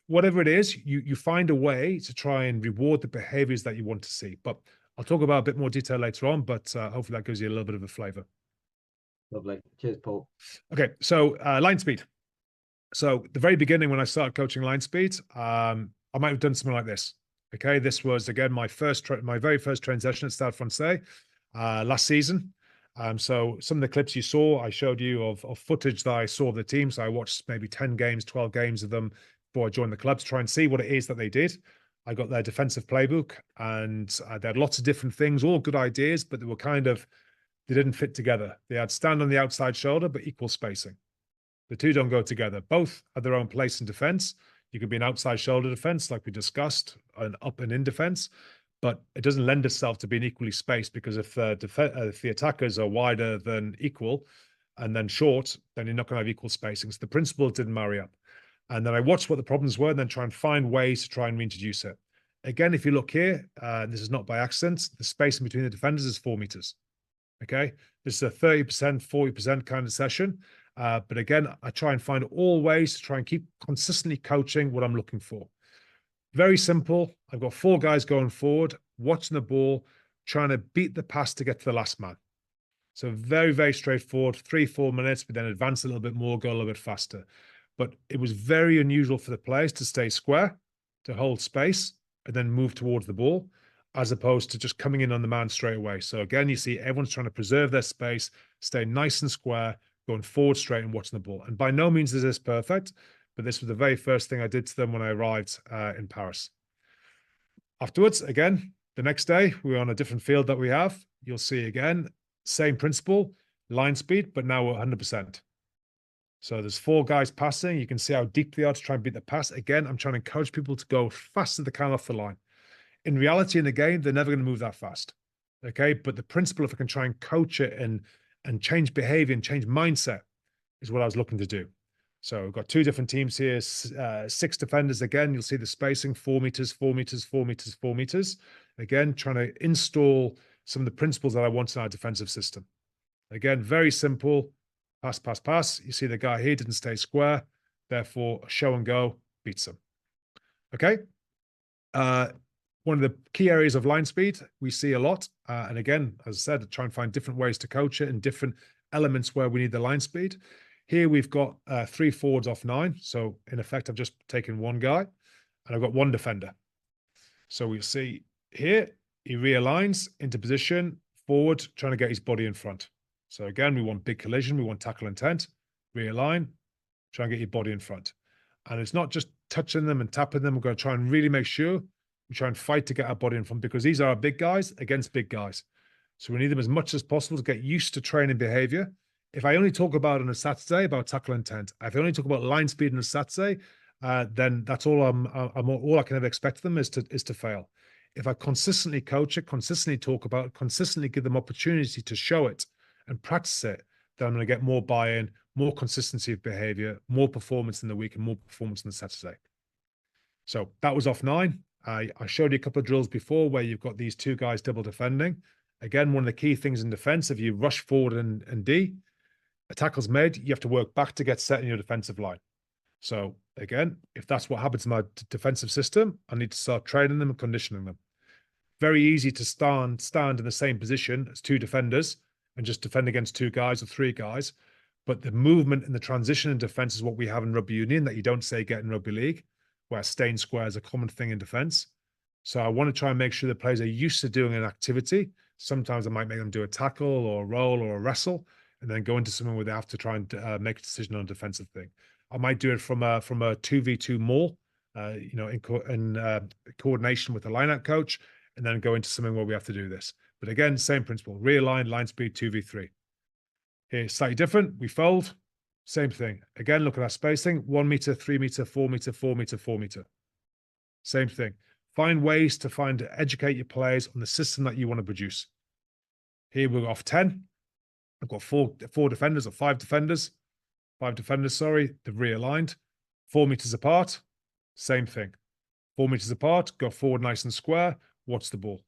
Whatever it is, you find a way to try and reward the behaviors that you want to see. But I'll talk about a bit more detail later on, but hopefully that gives you a little bit of a flavor. Lovely. Cheers, Paul. Okay, so line speed. So the very beginning when I started coaching line speed, I might have done something like this. Okay, this was again my very first training session at Stade Francais last season. So some of the clips you saw, I showed you of footage that I saw of the team. So I watched maybe 10 games, 12 games of them before I joined the club to try and see what it is that they did. I got their defensive playbook, and they had lots of different things, all good ideas, but they didn't fit together. They had stand on the outside shoulder, but equal spacing. The two don't go together. Both have their own place in defense. You could be an outside shoulder defense, like we discussed, an up and in defense, but it doesn't lend itself to being equally spaced, because if the attackers are wider than equal and then short, then you're not going to have equal spacing. So the principles didn't marry up. And then I watched what the problems were and then try and find ways to try and reintroduce it. Again, if you look here, this is not by accident, the spacing between the defenders is 4 meters. Okay, this is a 30%, 40% kind of session. But again, I try and find all ways to try and keep consistently coaching what I'm looking for. Very simple. I've got 4 guys going forward, watching the ball, trying to beat the pass to get to the last man. So very, very straightforward, 3-4 minutes, but then advance a little bit more, go a little bit faster. But it was very unusual for the players to stay square, to hold space, and then move towards the ball, as opposed to just coming in on the man straight away. So again, you see everyone's trying to preserve their space, stay nice and square, going forward straight and watching the ball. And by no means is this perfect, but this was the very first thing I did to them when I arrived in Paris. Afterwards, again, the next day, we were on a different field that we have. You'll see again, same principle, line speed, but now 100%. So there's 4 guys passing. You can see how deep they are to try and beat the pass. Again, I'm trying to encourage people to go fast as they can off the line. In reality, in the game, they're never going to move that fast. Okay, but the principle, if I can try and coach it and change behavior and change mindset, is what I was looking to do. So we've got 2 different teams here, 6 defenders. Again, you'll see the spacing, 4 meters, 4 meters, 4 meters, 4 meters. Again, trying to install some of the principles that I want in our defensive system. Again, very simple, pass, pass, pass. You see the guy here didn't stay square. Therefore, show and go beats him. Okay. One of the key areas of line speed we see a lot. And again, as I said, try and find different ways to coach it and different elements where we need the line speed. Here we've got 3 forwards off 9. So in effect, I've just taken 1 guy and I've got 1 defender. So we'll see here, he realigns into position, forward, trying to get his body in front. So again, we want big collision, we want tackle intent, realign, try and get your body in front. And it's not just touching them and tapping them. We're going to try and really make sure we try and fight to get our body in front, because these are our big guys against big guys. So we need them as much as possible to get used to training behavior. If I only talk about on a Saturday about tackle intent, if I only talk about line speed on a Saturday, then that's all all I can ever expect of them is to fail. If I consistently coach it, consistently talk about it, consistently give them opportunity to show it and practice it, then I'm going to get more buy-in, more consistency of behavior, more performance in the week, and more performance on the Saturday. So that was off 9. I showed you a couple of drills before where you've got these 2 guys double defending. Again, one of the key things in defense, if you rush forward and D, a tackle's made, you have to work back to get set in your defensive line. So again, if that's what happens in my defensive system, I need to start training them and conditioning them. Very easy to stand in the same position as 2 defenders and just defend against 2 guys or 3 guys. But the movement and the transition in defense is what we have in rugby union that you don't get in rugby league, where staying square is a common thing in defense. So I want to try and make sure the players are used to doing an activity. Sometimes I might make them do a tackle or a roll or a wrestle, and then go into something where they have to try and make a decision on a defensive thing. I might do it from a 2v2 maul, in coordination with the line-out coach, and then go into something where we have to do this. But again, same principle, realign, line speed, 2v3. Here, slightly different, we fold, same thing. Again, look at our spacing, 1 meter, 3 meter, 4 meter, 4 meter, 4 meter. Same thing. Find ways to educate your players on the system that you want to produce. Here we're off 10. I've got 5 defenders, sorry, they've realigned. 4 meters apart, same thing. 4 meters apart, go forward nice and square, watch the ball.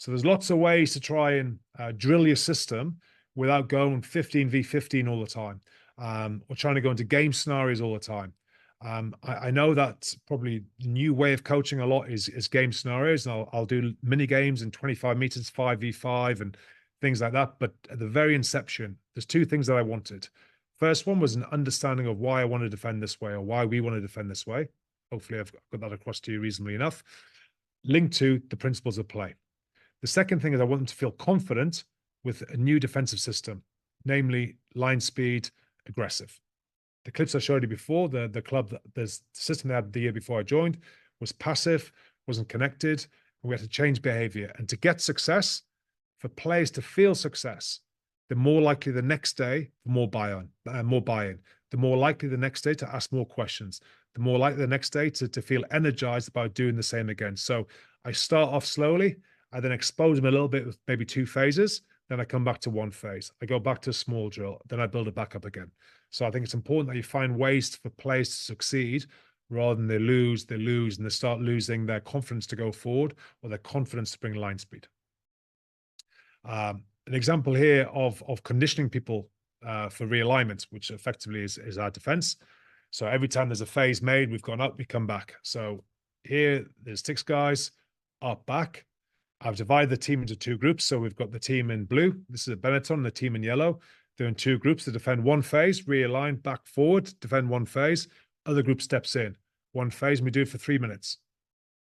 So there's lots of ways to try and drill your system without going 15v15 all the time, or trying to go into game scenarios all the time. I know that probably the new way of coaching a lot is game scenarios, and I'll do mini games in 25 meters, 5v5 and things like that. But at the very inception, there's two things that I wanted. First one was an understanding of why I want to defend this way, or why we want to defend this way. Hopefully I've got that across to you reasonably enough. Linked to the principles of play. The second thing is I want them to feel confident with a new defensive system, namely line speed, aggressive. The clips I showed you before, the club, the system they had the year before I joined was passive, wasn't connected, and we had to change behavior. And to get success, for players to feel success, the more likely the next day for more buy-in, the more likely the next day to ask more questions, the more likely the next day to feel energized about doing the same again. So I start off slowly, I then expose them a little bit with maybe 2 phases, then I come back to 1 phase. I go back to a small drill, then I build it back up again. So I think it's important that you find ways for players to succeed rather than they lose, and they start losing their confidence to go forward or their confidence to bring line speed. An example here of conditioning people for realignment, which effectively is our defense. So every time there's a phase made, we've gone up, we come back. So here there's 6 guys, up, back. I've divided the team into 2 groups. So we've got the team in blue. This is a Benetton, the team in yellow. They're in 2 groups to defend 1 phase, realign, back forward, defend 1 phase. Other group steps in. 1 phase, and we do it for 3 minutes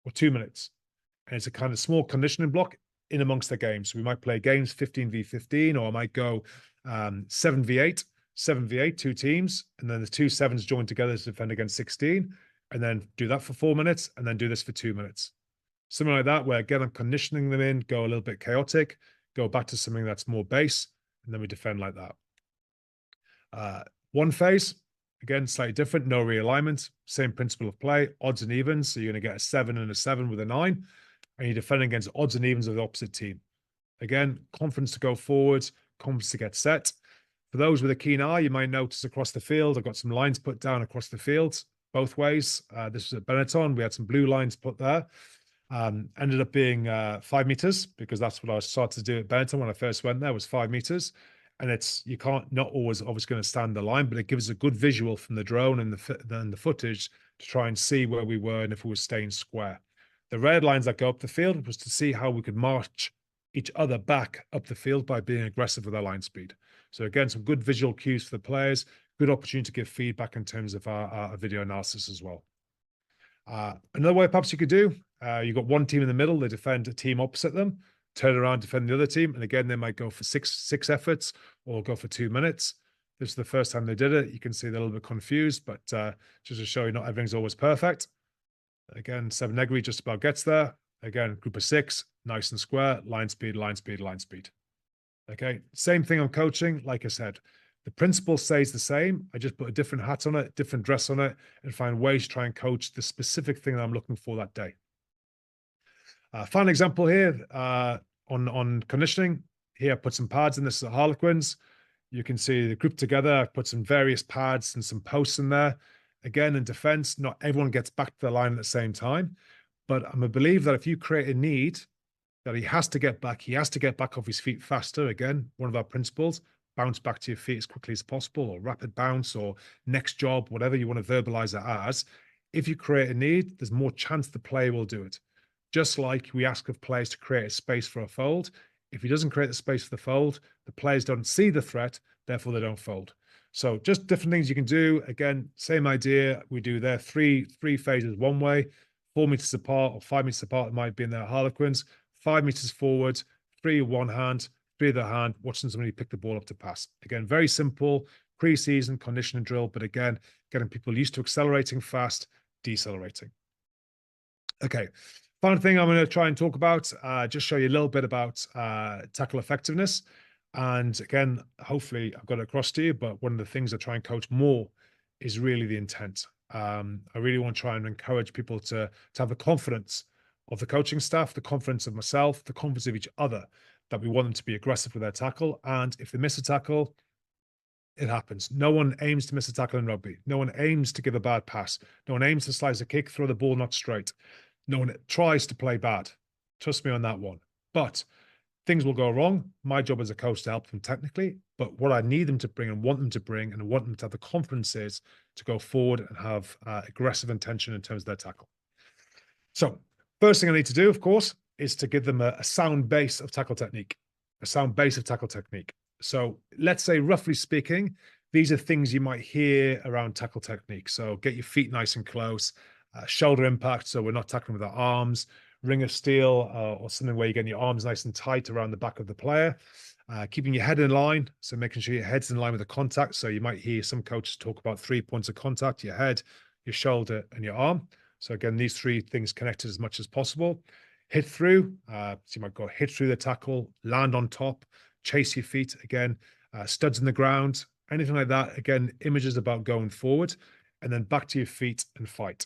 or 2 minutes. And it's a kind of small conditioning block in amongst the games. So we might play games 15v15, or I might go 7v8, 2 teams, and then the 2 7s join together to defend against 16, and then do that for 4 minutes, and then do this for 2 minutes. Something like that, where again, I'm conditioning them in, go a little bit chaotic, go back to something that's more base, and then we defend like that. 1 phase, again, slightly different, no realignment, same principle of play, odds and evens. So you're going to get a 7 and a 7 with a 9, and you're defending against odds and evens of the opposite team. Again, confidence to go forward, confidence to get set. For those with a keen eye, you might notice across the field, I've got some lines put down across the field, both ways. This was at Benetton. We had some blue lines put there. Ended up being 5 meters, because that's what I started to do at Benetton when I first went there, was 5 meters. And it's, you can't, not always obviously going to stand the line, but it gives a good visual from the drone and the footage to try and see where we were and if we were staying square. The red lines that go up the field was to see how we could march each other back up the field by being aggressive with our line speed. So again, some good visual cues for the players, good opportunity to give feedback in terms of our video analysis as well. Another way perhaps you could do, you've got 1 team in the middle, they defend a team opposite them, turn around, defend the other team. And again, they might go for six efforts or go for 2 minutes. This is the first time they did it. You can see they're a little bit confused, but just to show you, not everything's always perfect. Again, 7 Negri just about gets there. Again, group of 6, nice and square, line speed, line speed, line speed. Okay, same thing on coaching. Like I said, the principle stays the same. I just put a different hat on it, different dress on it, and find ways to try and coach the specific thing that I'm looking for that day. Final example here on conditioning. Here I put some pads in. This is a Harlequins. You can see the group together. I've put some various pads and some posts in there. Again, in defense, not everyone gets back to the line at the same time. But I'm a believer that if you create a need that he has to get back off his feet faster. Again, one of our principles, bounce back to your feet as quickly as possible, or rapid bounce, or next job, whatever you want to verbalize it as. If you create a need, there's more chance the player will do it. Just like we ask of players to create a space for a fold. If he doesn't create the space for the fold, the players don't see the threat, therefore they don't fold. So just different things you can do. Again, same idea. We do there three phases one way, 4 meters apart or 5 meters apart. It might be in their Harlequins, 5 meters forward, 3 with one hand, 3 with the hand, watching somebody pick the ball up to pass. Again, very simple pre-season conditioning drill, but again, getting people used to accelerating fast, decelerating. Okay. Final thing I'm going to try and talk about, just show you a little bit about tackle effectiveness. And again, hopefully I've got it across to you, but one of the things I try and coach more is really the intent. I really want to try and encourage people to have the confidence of the coaching staff, the confidence of myself, the confidence of each other, that we want them to be aggressive with their tackle. And if they miss a tackle, it happens. No one aims to miss a tackle in rugby. No one aims to give a bad pass. No one aims to slice a kick, throw the ball not straight. No one tries to play bad. Trust me on that one. But things will go wrong. My job as a coach to help them technically, but what I need them to bring and want them to bring and want them to have the confidence is to go forward and have aggressive intention in terms of their tackle. So first thing I need to do, of course, is to give them a sound base of tackle technique, a sound base of tackle technique. So let's say, roughly speaking, these are things you might hear around tackle technique. So get your feet nice and close, shoulder impact, so we're not tackling with our arms, ring of steel, or something where you're getting your arms nice and tight around the back of the player, keeping your head in line, so making sure your head's in line with the contact. So you might hear some coaches talk about 3 points of contact: your head, your shoulder, and your arm. So again, these 3 things connected as much as possible. Hit through, so you might go hit through the tackle, land on top, chase your feet, again, studs in the ground, anything like that. Again, images about going forward, and then back to your feet and fight.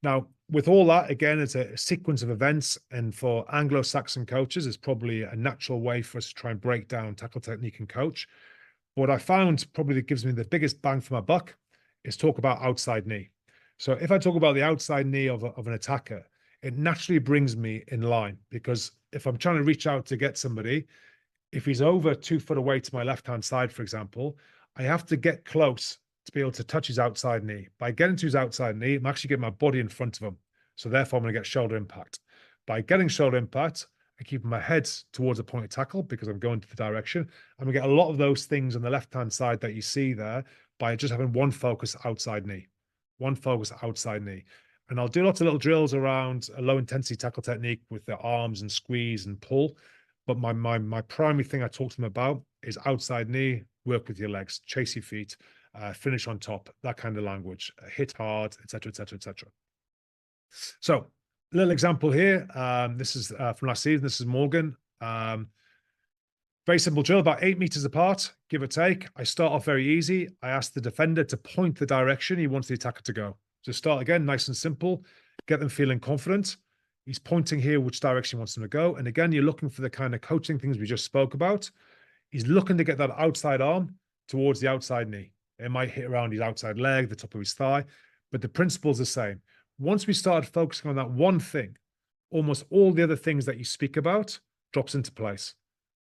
Now, with all that, again, it's a sequence of events, and for Anglo-Saxon coaches, it's probably a natural way for us to try and break down tackle technique and coach. What I found probably that gives me the biggest bang for my buck is talk about outside knee. So if I talk about the outside knee of an attacker, it naturally brings me in line, because if I'm trying to reach out to get somebody, if he's over 2 foot away to my left-hand side, for example, I have to get close to be able to touch his outside knee. By getting to his outside knee, I'm actually getting my body in front of him. So therefore, I'm going to get shoulder impact. By getting shoulder impact, I keep my head towards a point of tackle because I'm going to the direction. I'm going to get a lot of those things on the left-hand side that you see there by just having one focus outside knee. One focus outside knee. And I'll do lots of little drills around a low-intensity tackle technique with the arms and squeeze and pull. But my primary thing I talk to them about is outside knee, work with your legs, chase your feet, finish on top, that kind of language, hit hard, etc., etc., etc. So, a little example here. This is from last season. This is Morgan. Very simple drill, about 8 meters apart, give or take. I start off very easy. I ask the defender to point the direction he wants the attacker to go. So start again, nice and simple. Get them feeling confident. He's pointing here which direction he wants them to go. And again, you're looking for the kind of coaching things we just spoke about. He's looking to get that outside arm towards the outside knee. It might hit around his outside leg, the top of his thigh, but the principle's the same. Once we started focusing on that one thing, almost all the other things that you speak about drops into place.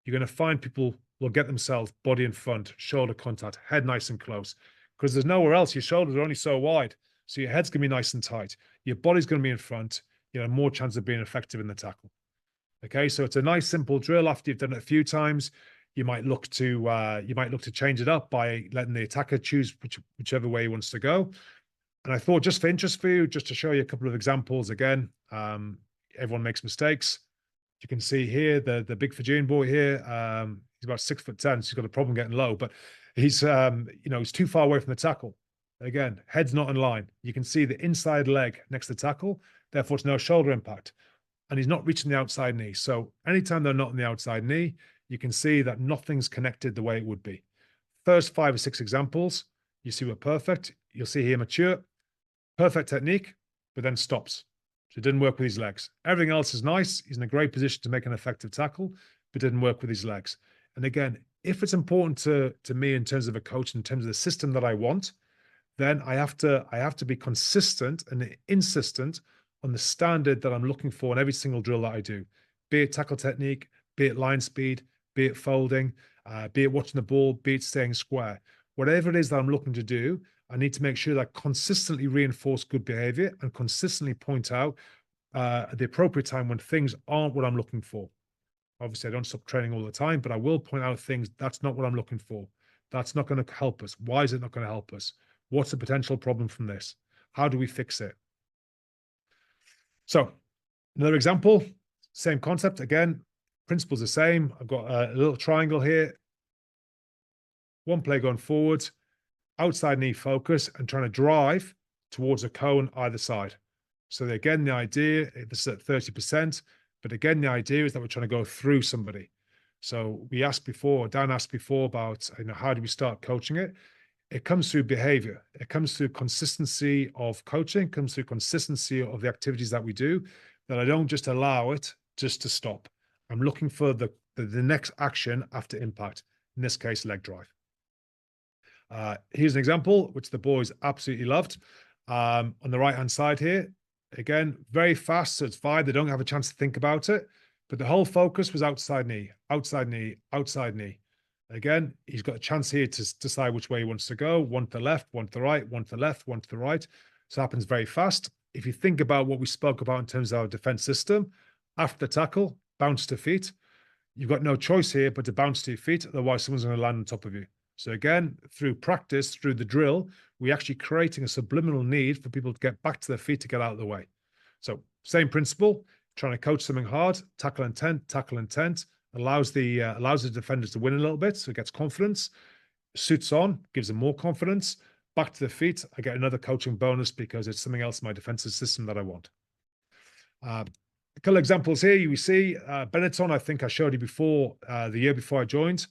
You're going to find people will get themselves body in front, shoulder contact, head nice and close, because there's nowhere else. Your shoulders are only so wide. So your head's going to be nice and tight. Your body's going to be in front. You have more chance of being effective in the tackle. Okay, so it's a nice simple drill. After you've done it a few times, you might look to change it up by letting the attacker choose whichever way he wants to go. And I thought, just for interest for you, just to show you a couple of examples again. Everyone makes mistakes. You can see here the big Fijian boy here. He's about 6'10", so he's got a problem getting low, but he's he's too far away from the tackle. Again, head's not in line. You can see the inside leg next to the tackle. Therefore, it's no shoulder impact, and he's not reaching the outside knee. So anytime they're not in the outside knee, you can see that nothing's connected the way it would be. First 5 or 6 examples, you see we're perfect. You'll see here mature, perfect technique, but then stops. So it didn't work with his legs. Everything else is nice. He's in a great position to make an effective tackle, but didn't work with his legs. And again, if it's important to me in terms of a coach, in terms of the system that I want, then I have to be consistent and insistent on the standard that I'm looking for in every single drill that I do, be it tackle technique, be it line speed, be it folding, be it watching the ball, be it staying square. Whatever it is that I'm looking to do, I need to make sure that I consistently reinforce good behavior and consistently point out at the appropriate time when things aren't what I'm looking for. Obviously, I don't stop training all the time, but I will point out things that's not what I'm looking for. That's not going to help us. Why is it not going to help us? What's the potential problem from this? How do we fix it? So another example, same concept. Again, principle's the same. I've got a little triangle here. One play going forward, outside knee focus, and trying to drive towards a cone either side. So again, the idea, this is at 30%, but again, the idea is that we're trying to go through somebody. So we asked before, Dan asked before about, how do we start coaching it? It comes through behavior. It comes through consistency of coaching, comes through consistency of the activities that we do, that I don't just allow it just to stop. I'm looking for the next action after impact, in this case, leg drive. Here's an example, which the boys absolutely loved. On the right-hand side here, again, very fast, so it's fine. They don't have a chance to think about it. But the whole focus was outside knee, outside knee, outside knee. Again, he's got a chance here to decide which way he wants to go. One to the left, one to the right, one to the left, one to the right. So it happens very fast. If you think about what we spoke about in terms of our defense system, after the tackle, bounce to feet. You've got no choice here but to bounce to your feet, otherwise someone's going to land on top of you. So again, through practice, through the drill, we're actually creating a subliminal need for people to get back to their feet to get out of the way. So same principle, trying to coach something hard, tackle intent, allows the defenders to win a little bit, so it gets confidence, suits on, gives them more confidence, back to the feet. I get another coaching bonus because it's something else in my defensive system that I want. A couple of examples here you see Benetton, I think I showed you before, the year before I joined,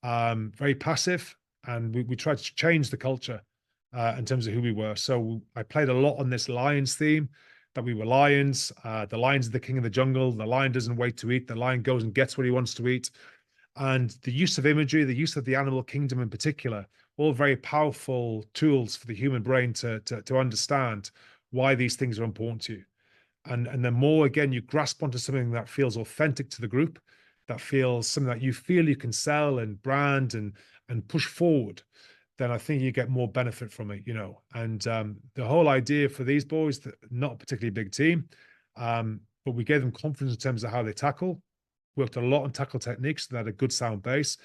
very passive, and we tried to change the culture in terms of who we were. So I played a lot on this lions theme, that we were lions. The lion's the king of the jungle. The lion doesn't wait to eat. The lion goes and gets what he wants to eat. And the use of imagery, the use of the animal kingdom in particular, all very powerful tools for the human brain to understand why these things are important to you. And the more, again, you grasp onto something that feels authentic to the group, that feels something that you feel you can sell and brand and push forward, then I think you get more benefit from it, you know. And the whole idea for these boys, not a particularly big team, but we gave them confidence in terms of how they tackle, worked a lot on tackle techniques, so they had a good sound base.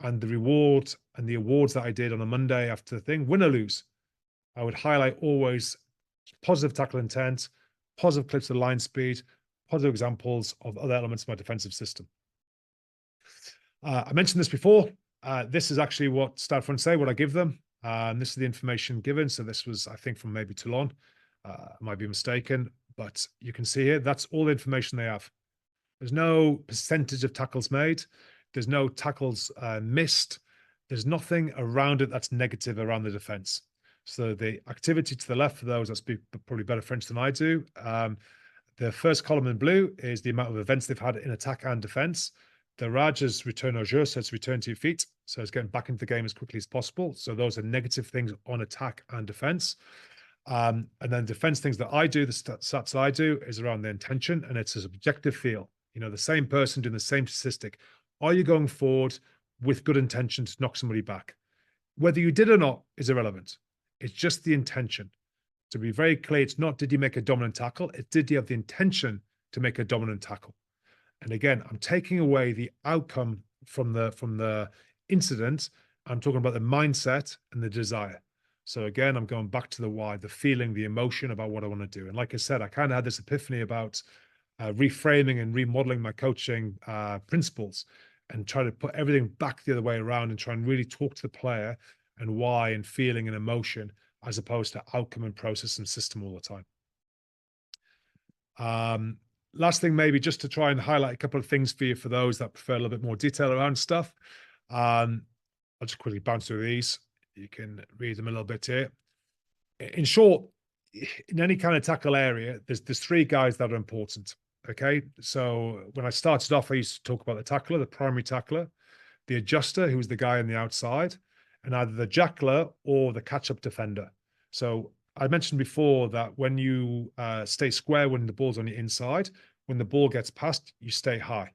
And the reward and the awards that I did on a Monday after the thing, win or lose, I would highlight always positive tackle intent, positive clips of line speed, positive examples of other elements of my defensive system. I mentioned this before. This is actually what Stade Francais, what I give them. This is the information given. So this was, I think, from maybe Toulon. I might be mistaken, but you can see here, that's all the information they have. There's no percentage of tackles made. There's no tackles missed. There's nothing around it that's negative around the defense. So the activity to the left for those that speak probably better French than I do. The first column in blue is the amount of events they've had in attack and defense. The Raj is return au jeu, so it's return to your feet. So it's getting back into the game as quickly as possible. So those are negative things on attack and defense. And then defense things that I do, the stats I do, is around the intention, and it's a subjective feel. You know, the same person doing the same statistic. Are you going forward with good intention to knock somebody back? Whether you did or not is irrelevant. It's just the intention. To be very clear, it's not did you make a dominant tackle, it's did you have the intention to make a dominant tackle. And again, I'm taking away the outcome from the incident. I'm talking about the mindset and the desire. So again, I'm going back to the why, the feeling, the emotion about what I want to do. And like I said, I kind of had this epiphany about reframing and remodeling my coaching principles and try to put everything back the other way around and try and really talk to the player and why and feeling and emotion, as opposed to outcome and process and system all the time. Last thing, maybe just to try and highlight a couple of things for you, for those that prefer a little bit more detail around stuff. I'll just quickly bounce through these. You can read them a little bit here. In short, in any kind of tackle area, there's three guys that are important. Okay, so when I started off, I used to talk about the tackler, the primary tackler, the adjuster, who's the guy on the outside, and either the jackler or the catch-up defender. So I mentioned before that when you stay square when the ball's on your inside, when the ball gets passed, you stay high.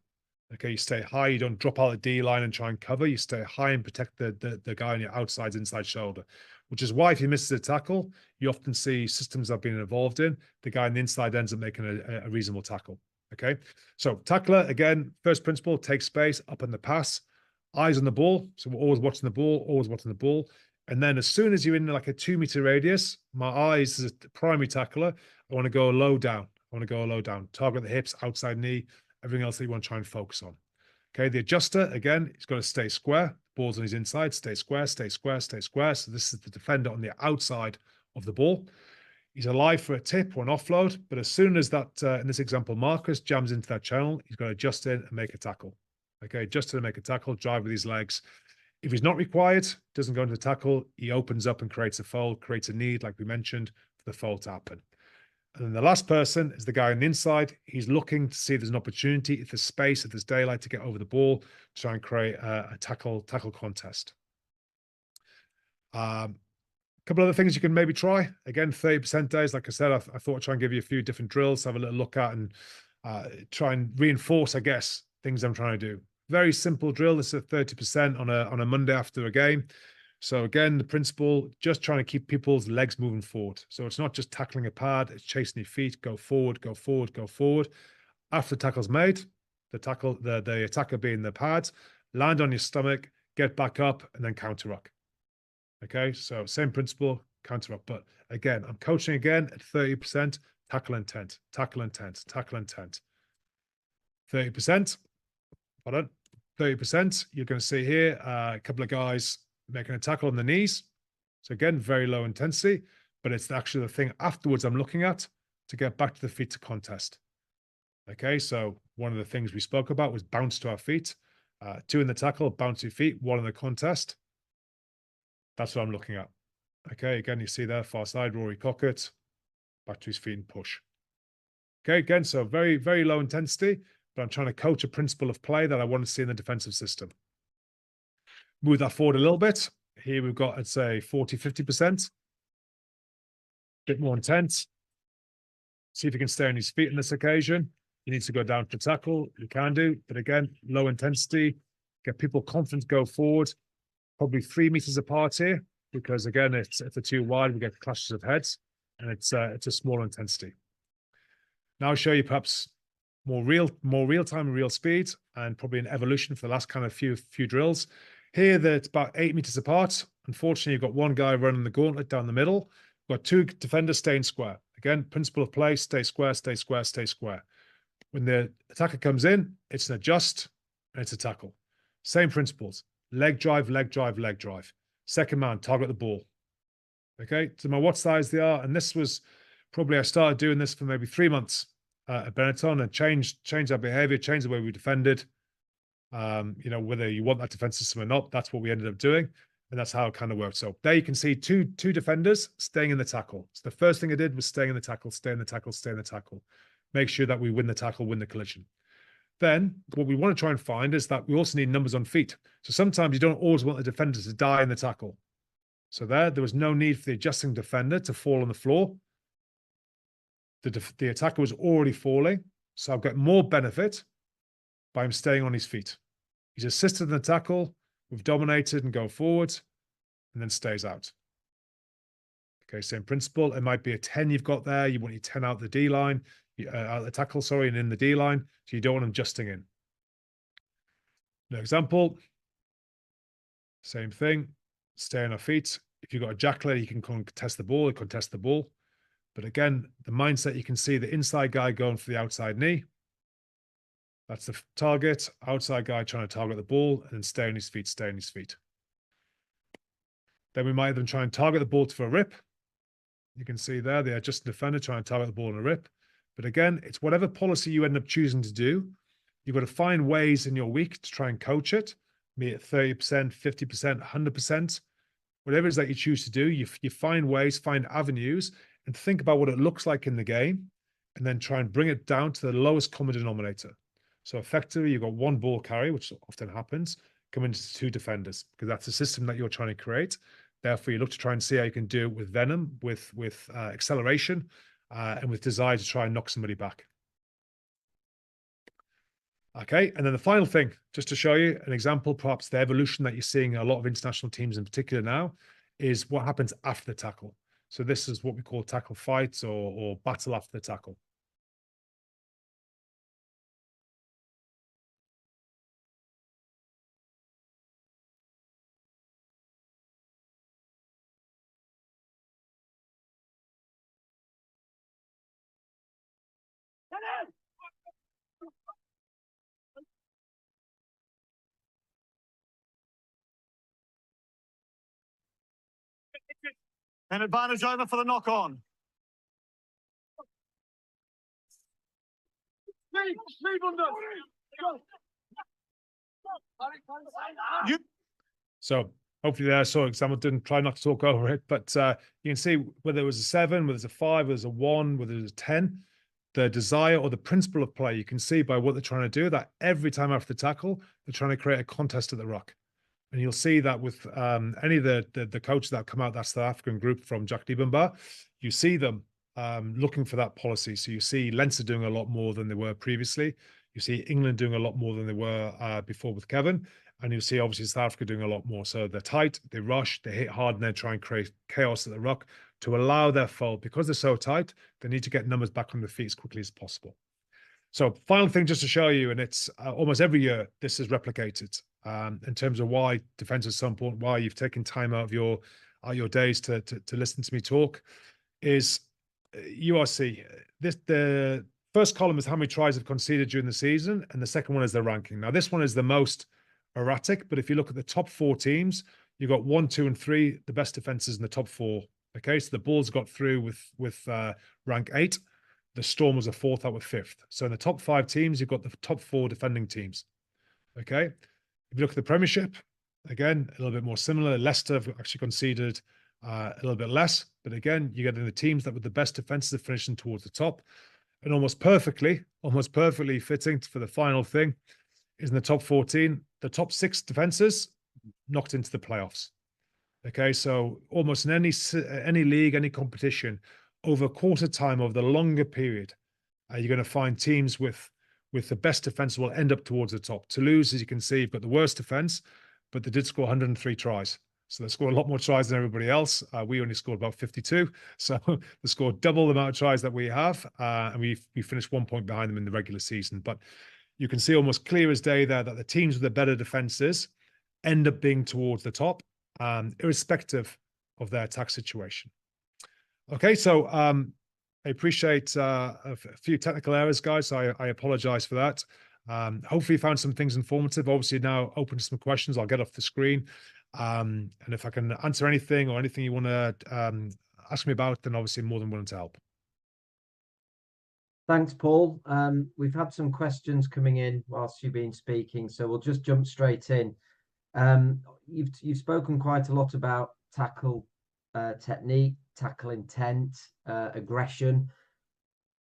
Okay, you stay high. You don't drop out the D line and try and cover. You stay high and protect the guy on your inside shoulder, which is why if he misses a tackle, you often see systems I've been involved in, the guy on the inside ends up making a reasonable tackle. Okay, so tackler, again, first principle, take space, up in the pass, eyes on the ball. So we're always watching the ball, always watching the ball. And then as soon as you're in like a 2-meter radius, my eyes as a primary tackler, I want to go low down. I want to go low down, target the hips, outside knee, everything else that you want to try and focus on. Okay, the adjuster, again, he's got to stay square. Ball's on his inside, stay square, stay square, stay square. So this is the defender on the outside of the ball. He's alive for a tip or an offload, but as soon as that, in this example, Marcus jams into that channel, he's got to adjust in and make a tackle. Okay, adjust in and make a tackle, drive with his legs. If he's not required, doesn't go into the tackle, he opens up and creates a fold, creates a need, like we mentioned, for the fold to happen. And then the last person is the guy on the inside. He's looking to see if there's an opportunity, if there's space, if there's daylight to get over the ball, to try and create a tackle contest. A couple other things you can maybe try. Again, 30% days. Like I said, I thought I'd try and give you a few different drills, have a little look at and try and reinforce, I guess, things I'm trying to do. Very simple drill. This is a 30% on a Monday after a game. So again, the principle, just trying to keep people's legs moving forward. So it's not just tackling a pad, it's chasing your feet, go forward, go forward, go forward. After the tackle's made, the attacker being the pads, land on your stomach, get back up, and then counter ruck. Okay, so same principle, counter ruck. But again, I'm coaching again at 30%, tackle intent, tackle intent, tackle intent. 30%, pardon, 30%, you're going to see here a couple of guys making a tackle on the knees. So again, very low intensity, but it's actually the thing afterwards I'm looking at to get back to the feet to contest. Okay, so one of the things we spoke about was bounce to our feet. 2 in the tackle, bounce to your feet, 1 in the contest. That's what I'm looking at. Okay, again, you see there, far side, Rory Cockett, back to his feet and push. Okay, again, so very, very low intensity, but I'm trying to coach a principle of play that I want to see in the defensive system. Move that forward a little bit. Here we've got, I'd say, 40, 50%. Bit more intense. See if you can stay on his feet on this occasion. You need to go down to tackle. You can do, but again, low intensity. Get people confident to go forward. Probably 3 meters apart here, because again, if they're too wide, we get clashes of heads, and it's a small intensity. Now I'll show you perhaps more real time and real speed, and probably an evolution for the last kind of few drills. Here, that's about 8 meters apart. Unfortunately, you've got one guy running the gauntlet down the middle. You've got 2 defenders staying square. Again, principle of play, stay square, stay square, stay square. When the attacker comes in, it's an adjust and it's a tackle. Same principles. Leg drive, leg drive, leg drive. Second man, target the ball. Okay, so no matter what size they are, and this was probably, I started doing this for maybe 3 months at Benetton, and changed our behavior, changed the way we defended. You know, whether you want that defense system or not, that's what we ended up doing. And that's how it kind of worked. So there you can see two defenders staying in the tackle. So the first thing I did was staying in the tackle, stay in the tackle, stay in the tackle. Make sure that we win the tackle, win the collision. Then what we want to try and find is that we also need numbers on feet. So sometimes you don't always want the defender to die in the tackle. So there was no need for the adjusting defender to fall on the floor. The attacker was already falling. So I've got more benefit by him staying on his feet. He's assisted in the tackle. We've dominated and go forward, and then stays out. Okay, same principle. It might be a 10 you've got there. You want your 10 out the D line, out the tackle, sorry, and in the D line. So you don't want them adjusting in. An example. Same thing. Stay on our feet. If you've got a jackler, you can contest the ball. You contest the ball. But again, the mindset, you can see the inside guy going for the outside knee. That's the target. Outside guy trying to target the ball, and then stay on his feet, stay on his feet. Then we might even try and target the ball for a rip. You can see there, the adjusted defender trying to target the ball in a rip. But again, it's whatever policy you end up choosing to do. You've got to find ways in your week to try and coach it, be it 30%, 50%, 100%. Whatever it is that you choose to do, you find ways, find avenues, and think about what it looks like in the game, and then try and bring it down to the lowest common denominator. So effectively, you've got 1 ball carry, which often happens, coming into 2 defenders, because that's the system that you're trying to create. Therefore, you look to try and see how you can do it with venom, with acceleration, and with desire to try and knock somebody back. Okay, and then the final thing, just to show you an example, perhaps the evolution that you're seeing in a lot of international teams in particular now, is what happens after the tackle. So this is what we call tackle fights or battle after the tackle. An advantage over for the knock-on. So hopefully there, so example, didn't try not to talk over it, but you can see whether it was a 7, whether it's a 5, whether it's a 1, whether it's a 10, the desire or the principle of play, you can see by what they're trying to do that every time after the tackle, they're trying to create a contest at the ruck. And you'll see that with any of the coaches that come out, that's the African group from Jack Dibamba, you see them looking for that policy. So you see Leinster doing a lot more than they were previously. You see England doing a lot more than they were before with Kevin. And you see obviously South Africa doing a lot more. So they're tight, they rush, they hit hard, and they try and create chaos at the ruck to allow their foe. Because they're so tight, they need to get numbers back on their feet as quickly as possible. So final thing just to show you, and it's almost every year this is replicated in terms of why defense is so important, why you've taken time out of your days to listen to me talk, is URC. The first column is how many tries have conceded during the season, and the second one is their ranking. Now, this one is the most erratic, but if you look at the top 4 teams, you've got 1, 2, and 3, the best defenses in the top 4. Okay, so the Bulls got through with rank 8. The Storm was a 4th, out with 5th. So in the top 5 teams, you've got the top 4 defending teams. Okay, if you look at the Premiership, again, a little bit more similar. Leicester have actually conceded a little bit less, but again, you get in the teams that with the best defenses are finishing towards the top. And almost perfectly fitting for the final thing is in the top 14, the top 6 defenses knocked into the playoffs. Okay, so almost in any league, any competition, over a quarter time, over the longer period, you're going to find teams with the best defense will end up towards the top. Toulouse, as you can see, you've got the worst defense, but they did score 103 tries. So they scored a lot more tries than everybody else. We only scored about 52. So they scored double the amount of tries that we have. And we finished 1 point behind them in the regular season. But you can see almost clear as day there that the teams with the better defenses end up being towards the top, irrespective of their attack situation. Okay, so I appreciate a few technical errors, guys. So I apologize for that. Hopefully you found some things informative. Obviously now open to some questions. I'll get off the screen. And if I can answer anything or anything you want to ask me about, then obviously more than willing to help. Thanks, Paul. We've had some questions coming in whilst you've been speaking, so we'll just jump straight in. You've spoken quite a lot about tackle technique, tackle intent, aggression.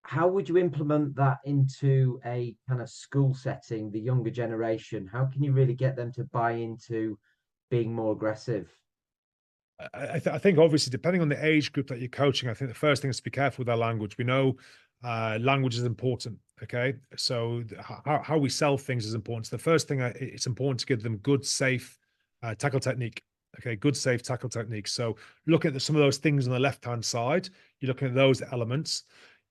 How would you implement that into a kind of school setting, the younger generation? How can you really get them to buy into being more aggressive? I think obviously depending on the age group that you're coaching, I think the first thing is to be careful with our language. We know language is important. Okay, so how we sell things is important. So the first thing, it's important to give them good, safe tackle technique. Okay, good, safe tackle technique. So look at some of those things on the left-hand side. You're looking at those elements.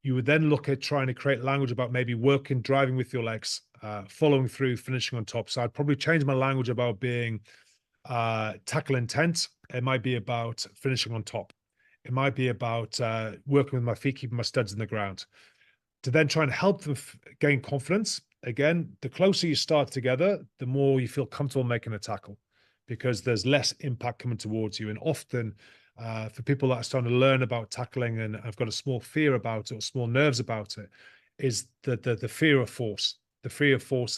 You would then look at trying to create language about maybe working, driving with your legs, following through, finishing on top. So I'd probably change my language about being tackle intent. It might be about finishing on top. It might be about working with my feet, keeping my studs in the ground. To then try and help them gain confidence. Again, the closer you start together, the more you feel comfortable making a tackle, because there's less impact coming towards you. And often for people that are starting to learn about tackling and have got a small fear about it or small nerves about it, is the fear of force,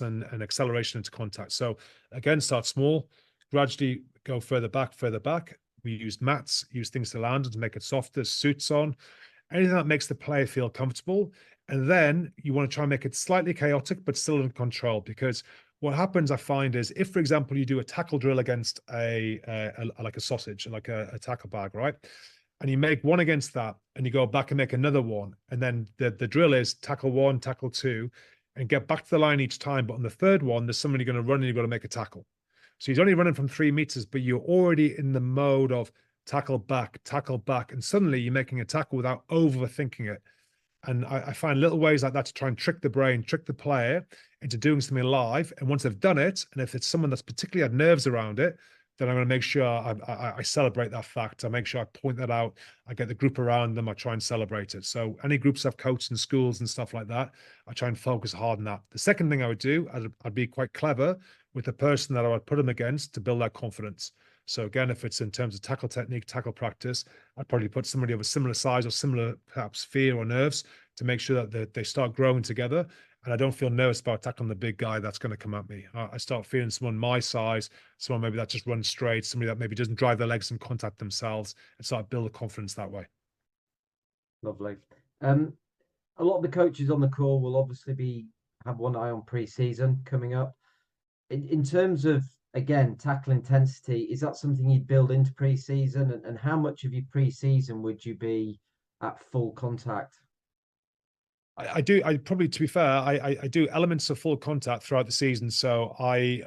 and acceleration into contact. So again, start small, gradually go further back. We use mats, use things to land and to make it softer, suits on, anything that makes the player feel comfortable. And then you want to try and make it slightly chaotic, but still in control. Because what happens, I find, is if, for example, you do a tackle drill against like a sausage, like a tackle bag, right? And you make one against that, and you go back and make another one. And then the drill is tackle 1, tackle 2, and get back to the line each time. But on the third one, there's somebody going to run and you've got to make a tackle. So he's only running from 3 meters, but you're already in the mode of tackle back, and suddenly you're making a tackle without overthinking it. And I find little ways like that to try and trick the brain, trick the player into doing something live. And once they've done it, and if it's someone that's particularly had nerves around it, then I'm going to make sure I celebrate that fact. I make sure I point that out. I get the group around them. I try and celebrate it. So any groups I've coached in schools and stuff like that, I try and focus hard on that. The second thing I would do, I'd be quite clever with the person that I would put them against to build that confidence. So again, if it's in terms of tackle technique, tackle practice, I'd probably put somebody of a similar size or similar perhaps fear or nerves to make sure that they start growing together. And I don't feel nervous about tackling the big guy that's going to come at me. I start feeling someone my size, someone maybe that just runs straight, somebody that maybe doesn't drive their legs and contact themselves, and start build a confidence that way. Lovely. A lot of the coaches on the call will obviously have one eye on pre-season coming up. In terms of, again, tackle intensity, is that something you'd build into pre-season? And how much of your pre-season would you be at full contact? I do. I probably, to be fair, I do elements of full contact throughout the season. So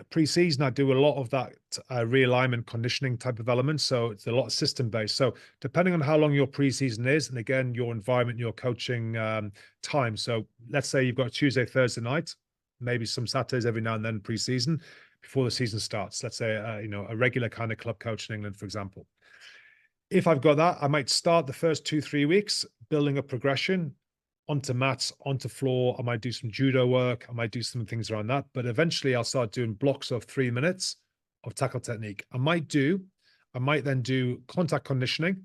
pre-season, I do a lot of that realignment conditioning type of elements. So it's a lot of system based. So depending on how long your pre-season is, and again, your environment, your coaching time. So let's say you've got a Tuesday, Thursday night, maybe some Saturdays every now and then pre-season before the season starts. Let's say, a regular kind of club coach in England, for example. If I've got that, I might start the first 2-3 weeks building a progression onto mats, onto floor. I might do some judo work. I might do some things around that. But eventually I'll start doing blocks of 3 minutes of tackle technique. I might then do contact conditioning.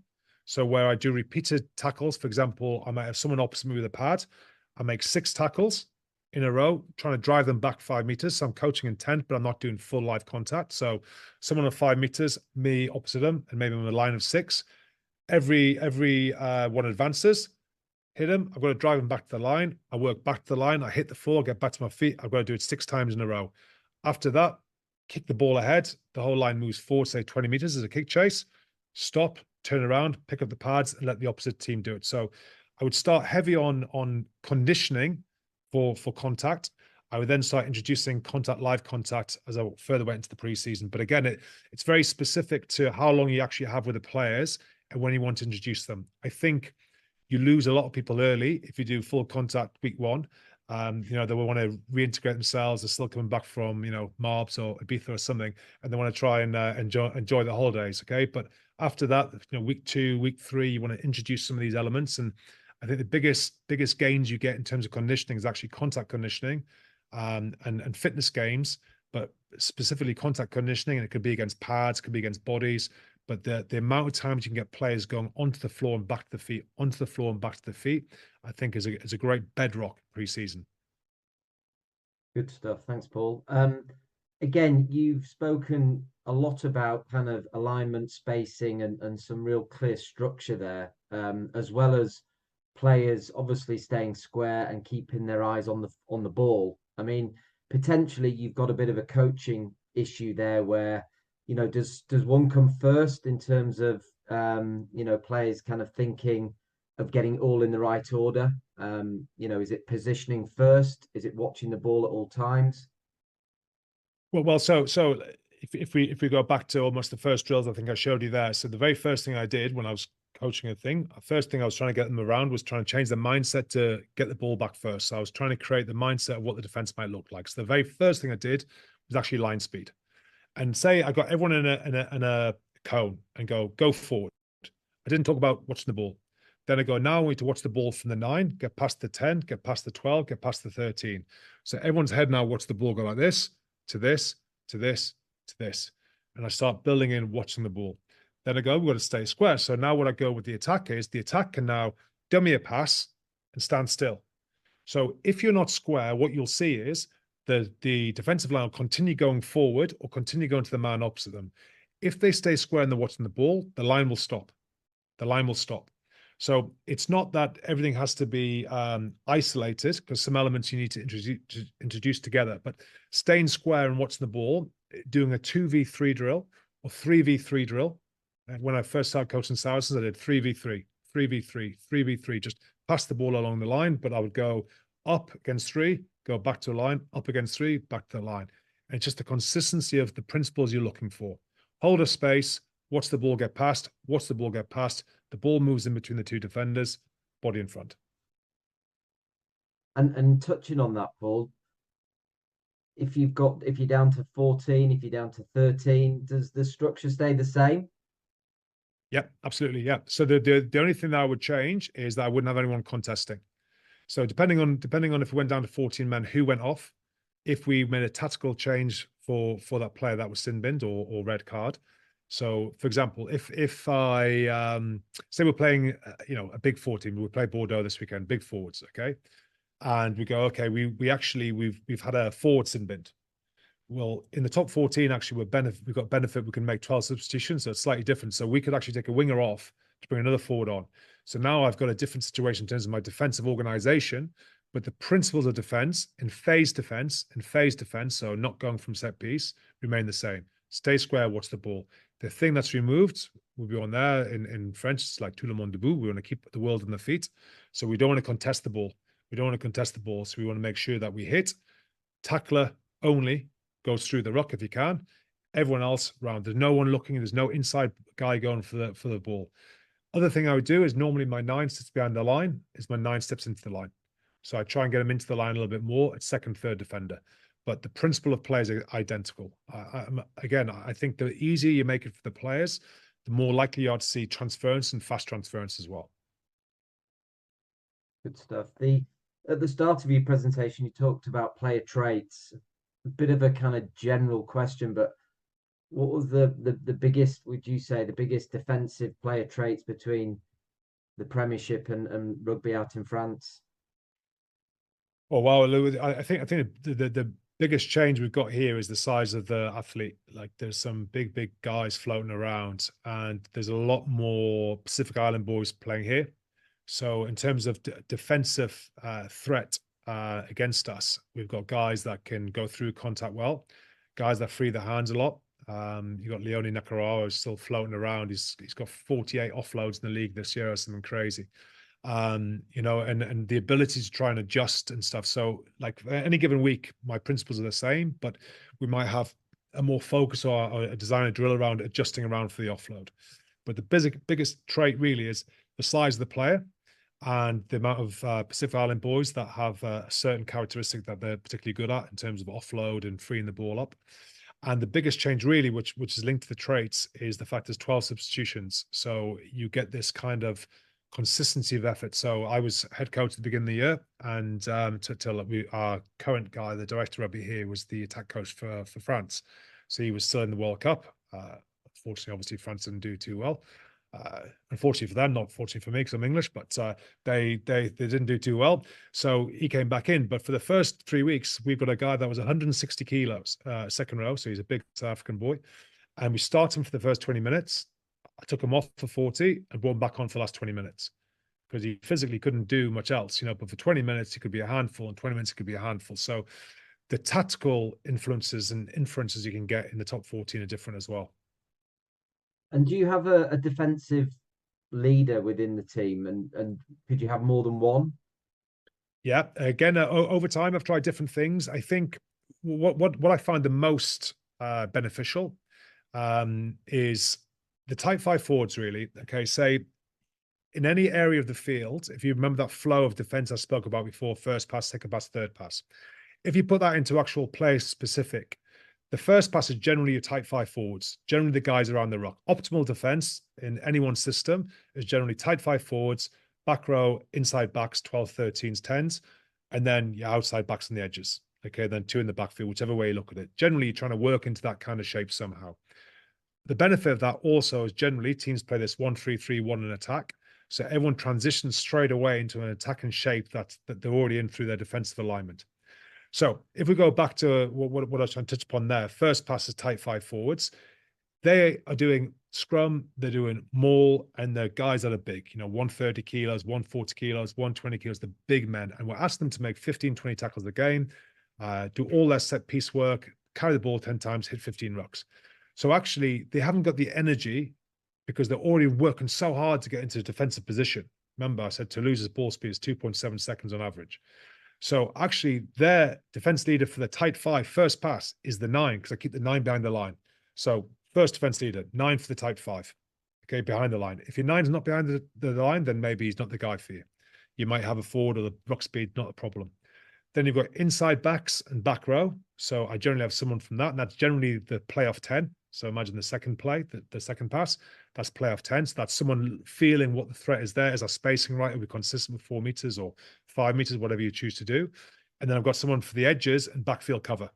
So where I do repeated tackles, for example, I might have someone opposite me with a pad. I make 6 tackles in a row, trying to drive them back 5 meters. So I'm coaching intent, but I'm not doing full live contact. So someone on 5 meters, me opposite them, and maybe on a line of 6. Every one advances, hit him. I've got to drive him back to the line. I work back to the line. I hit the floor, get back to my feet. I've got to do it 6 times in a row. After that, kick the ball ahead. The whole line moves forward, say 20 meters as a kick chase. Stop, turn around, pick up the pads, and let the opposite team do it. So I would start heavy on conditioning for contact. I would then start introducing live contact as I further went into the preseason. But again, it's very specific to how long you actually have with the players and when you want to introduce them. I think you lose a lot of people early if you do full contact week 1. They will want to reintegrate themselves. They're still coming back from, Marbs or Ibiza or something, and they want to try and enjoy the holidays. Okay. But after that, week 2, week 3, you want to introduce some of these elements. And I think the biggest gains you get in terms of conditioning is actually contact conditioning, and fitness gains, but specifically contact conditioning. And it could be against pads, could be against bodies. But the amount of times you can get players going onto the floor and back to the feet, onto the floor and back to the feet, I think is a great bedrock pre-season. Good stuff. Thanks, Paul. Again, you've spoken a lot about kind of alignment, spacing, and some real clear structure there, as well as players obviously staying square and keeping their eyes on the ball. I mean, potentially you've got a bit of a coaching issue there where, does one come first in terms of players kind of thinking of getting all in the right order? Is it positioning first? Is it watching the ball at all times? Well, so if we go back to almost the first drills, I think I showed you there. So the very first thing I did when I was coaching the first thing I was trying to get them around was trying to change the mindset to get the ball back first. So I was trying to create the mindset of what the defense might look like. So the very first thing I did was actually line speed. And say I got everyone in a cone and go forward. I didn't talk about watching the ball. Then I go, now I need to watch the ball from the 9, get past the 10, get past the 12, get past the 13. So everyone's head now watch the ball go like this, to this, to this, to this. And I start building in watching the ball. Then I go, we've got to stay square. So now what I go with the attack is the attack can now dummy a pass and stand still. So if you're not square, what you'll see is the defensive line will continue going forward or continue going to the man opposite them. If they stay square and they're watching the ball, the line will stop. The line will stop. So it's not that everything has to be isolated, because some elements you need to introduce together, but staying square and watching the ball, doing a 2v3 drill or 3v3 drill. And when I first started coaching Saracens, I did 3v3, 3v3, 3v3, just pass the ball along the line, but I would go up against 3, go back to a line, up against 3, back to the line. And it's just the consistency of the principles you're looking for. Hold a space, watch the ball get past, watch the ball get past. The ball moves in between the 2 defenders, body in front. And touching on that, Paul, if you're down to 14, if you're down to 13, does the structure stay the same? Yeah, absolutely. Yeah. So the only thing that I would change is that I wouldn't have anyone contesting. So depending on if we went down to 14 men, who went off, if we made a tactical change for that player that was sin binned or red card. So for example, if I say we're playing a big 14, we play Bordeaux this weekend, big forwards, okay, and we go, okay, we've had a forward sin binned. Well, in the top 14, actually, we've got benefit. We can make 12 substitutions, so it's slightly different. So we could actually take a winger off to bring another forward on. So now I've got a different situation in terms of my defensive organization, but the principles of defense and phase defense, so not going from set piece, remain the same. Stay square, watch the ball. The thing that's removed We'll be on there in French. It's like tout le monde debout. We want to keep the world on the feet. So we don't want to contest the ball. We don't want to contest the ball. So we want to make sure that we hit. Tackler only goes through the ruck if you can. Everyone else round. There's no one looking. There's no inside guy going for the ball. Other thing I would do is normally my 9 sits behind the line is my 9 steps into the line. So I try and get them into the line a little bit more at second, third defender. But the principle of play is identical. Again, I think the easier you make it for the players, the more likely you are to see transference and fast transference as well. Good stuff. At the start of your presentation, you talked about player traits. A bit of a kind of general question, but what was the biggest, would you say, the biggest defensive player traits between the Premiership and rugby out in France? Oh wow, I think the biggest change we've got here is the size of the athlete. Like there's some big guys floating around, and there's a lot more Pacific Island boys playing here. So in terms of defensive threat against us, we've got guys that can go through contact well, guys that free their hands a lot. You got Leone Nakarawa still floating around. He's got 48 offloads in the league this year or something crazy. You know, and the ability to try and adjust and stuff. So like any given week, my principles are the same, but we might have a more focus or a design a drill around adjusting around for the offload. But the biggest trait really is the size of the player and the amount of Pacific Island boys that have a certain characteristic that they're particularly good at in terms of offload and freeing the ball up. And the biggest change really, which is linked to the traits, is the fact there's 12 substitutions. So you get this kind of consistency of effort. So I was head coach at the beginning of the year, and our current guy, the director of rugby here, was the attack coach for France. So he was still in the World Cup. Unfortunately, obviously, France didn't do too well. Unfortunately for them, not fortunately for me because I'm English, but they didn't do too well. So he came back in. But for the first 3 weeks, we've got a guy that was 160 kilos, second row. So he's a big South African boy. And we start him for the first 20 minutes. I took him off for 40 and brought him back on for the last 20 minutes because he physically couldn't do much else, you know, but for 20 minutes, he could be a handful, and 20 minutes, he could be a handful. So the tactical influences and inferences you can get in the top 14 are different as well. And do you have a defensive leader within the team, and could you have more than one? Yeah, again, over time, I've tried different things. I think what I find the most beneficial is the type 5 forwards, really. Okay, say in any area of the field, if you remember that flow of defense I spoke about before, first pass, second pass, third pass, if you put that into actual play specific, the first pass is generally your type 5 forwards, generally the guys around the ruck. Optimal defense in anyone's system is generally type 5 forwards, back row, inside backs, 12, 13s, 10s, and then your outside backs on the edges. Okay, then 2 in the backfield, whichever way you look at it. Generally, you're trying to work into that kind of shape somehow. The benefit of that also is generally teams play this 1-3-3-1 in attack. So everyone transitions straight away into an attacking shape that they're already in through their defensive alignment. So if we go back to what I was trying to touch upon there, first pass is type 5 forwards. They are doing scrum, they're doing maul, and they're guys that are big, you know, 130 kilos, 140 kilos, 120 kilos, the big men. And we're asking them to make 15, 20 tackles a game, do all their set piece work, carry the ball 10 times, hit 15 rucks. So actually, they haven't got the energy because they're already working so hard to get into a defensive position. Remember, I said Toulouse's ball speed is 2.7 seconds on average. So actually, their defense leader for the type 5 first pass is the 9, because I keep the 9 behind the line. So first defense leader, 9 for the type 5, okay, behind the line. If your 9 is not behind the line, then maybe he's not the guy for you. You might have a forward or the ruck speed, not a problem. Then you've got inside backs and back row. So I generally have someone from that, and that's generally the playoff 10. So imagine the second play, the second pass, that's playoff 10. So that's someone feeling what the threat is there. Is our spacing right? Are we consistent with 4 meters or 5 meters, whatever you choose to do? And then I've got someone for the edges and backfield cover.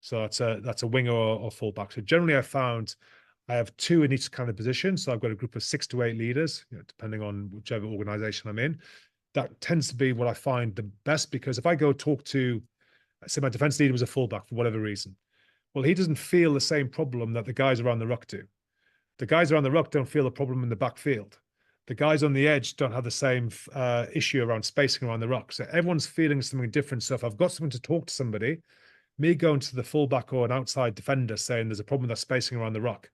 So that's a winger or fullback. So generally I found I have 2 in each kind of position. So I've got a group of 6 to 8 leaders, you know, depending on whichever organization I'm in. That tends to be what I find the best, because if I go talk to, say my defense leader was a fullback for whatever reason, well, he doesn't feel the same problem that the guys around the ruck do. The guys around the ruck don't feel the problem in the backfield. The guys on the edge don't have the same issue around spacing around the ruck. So everyone's feeling something different. So if I've got someone to talk to somebody, me going to the fullback or an outside defender saying there's a problem with that spacing around the ruck,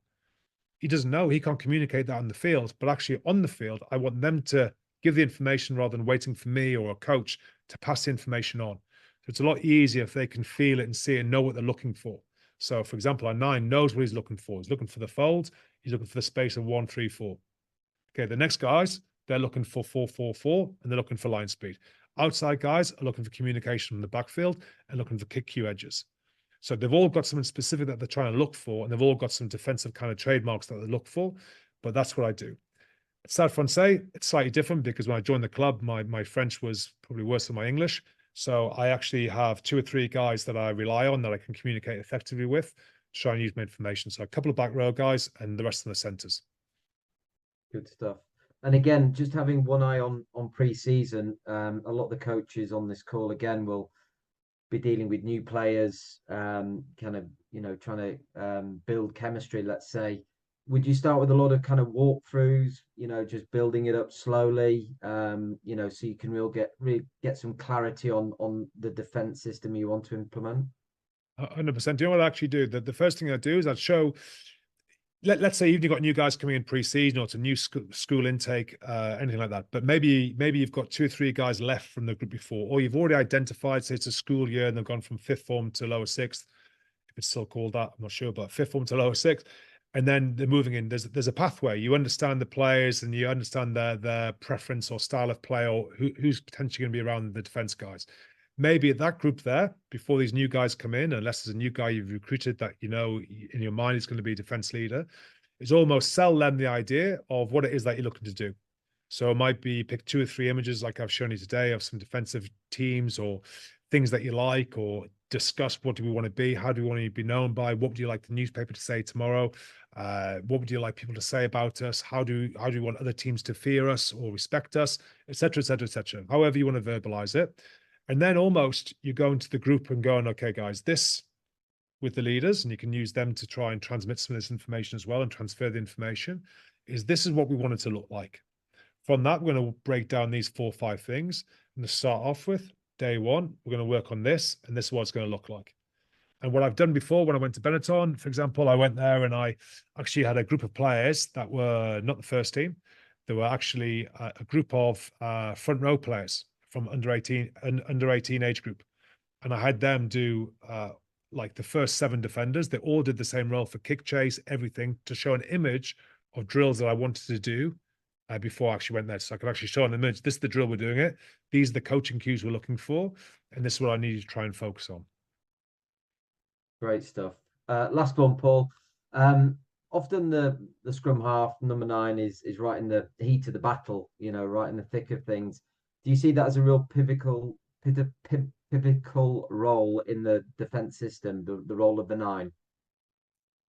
He doesn't know. He can't communicate that on the field. But actually on the field, I want them to give the information rather than waiting for me or a coach to pass the information on. So it's a lot easier if they can feel it and see it and know what they're looking for. So, for example, our 9 knows what he's looking for. He's looking for the fold. He's looking for the space of 1, 3, 4. Okay, the next guys, they're looking for 4, 4, 4, and they're looking for line speed. Outside guys are looking for communication from the backfield and looking for kick cue edges. So they've all got something specific that they're trying to look for, and they've all got some defensive kind of trademarks that they look for. But that's what I do. At Stade Francais, it's slightly different because when I joined the club, my French was probably worse than my English. So I actually have 2 or 3 guys that I rely on that I can communicate effectively with to try and use my information. So a couple of back row guys and the rest of the centers. Good stuff. And again, just having one eye on pre-season, a lot of the coaches on this call again will be dealing with new players, kind of, trying to build chemistry, let's say. Would you start with a lot of kind of walkthroughs, just building it up slowly, so you can really get some clarity on the defense system you want to implement? 100%. Do you know what I actually do? The first thing I do is I'd show, let's say you've got new guys coming in pre-season, or it's a new school intake, anything like that. But maybe you've got 2 or 3 guys left from the group before, or you've already identified, say it's a school year and they've gone from 5th form to lower 6th, if it's still called that, I'm not sure, but 5th form to lower 6th. And then they're moving in. There's a pathway. You understand the players and you understand their preference or style of play, or who's potentially going to be around the defense guys. Maybe at that group there, before these new guys come in, unless there's a new guy you've recruited that in your mind is going to be a defense leader, is almost sell them the idea of what it is that you're looking to do. So it might be pick 2 or 3 images like I've shown you today of some defensive teams or things that you like, or discuss what do we want to be, how do we want to be known by, what would you like the newspaper to say tomorrow, what would you like people to say about us, how do you want other teams to fear us or respect us, etc., etc., etc. However you want to verbalize it. And then almost you go into the group and going, okay, guys, this with the leaders, and you can use them to try and transmit some of this information as well and transfer the information, this is what we want it to look like. From that, we're going to break down these 4 or 5 things. I'm going to start off with day 1. We're going to work on this, and this is what it's going to look like. And what I've done before, when I went to Benetton, for example, I went there and I actually had a group of players that were not the first team. There were actually a group of front row players from under 18 age group. And I had them do like the first 7 defenders. They all did the same role for kick chase, everything, to show an image of drills that I wanted to do before I actually went there. So I could actually show an image. This is the drill we're doing it. These are the coaching cues we're looking for. And this is what I need to try and focus on. Great stuff. Last one, Paul. Often the scrum half, number 9, is right in the heat of the battle, right in the thick of things. Do you see that as a real pivotal role in the defense system, the role of the 9?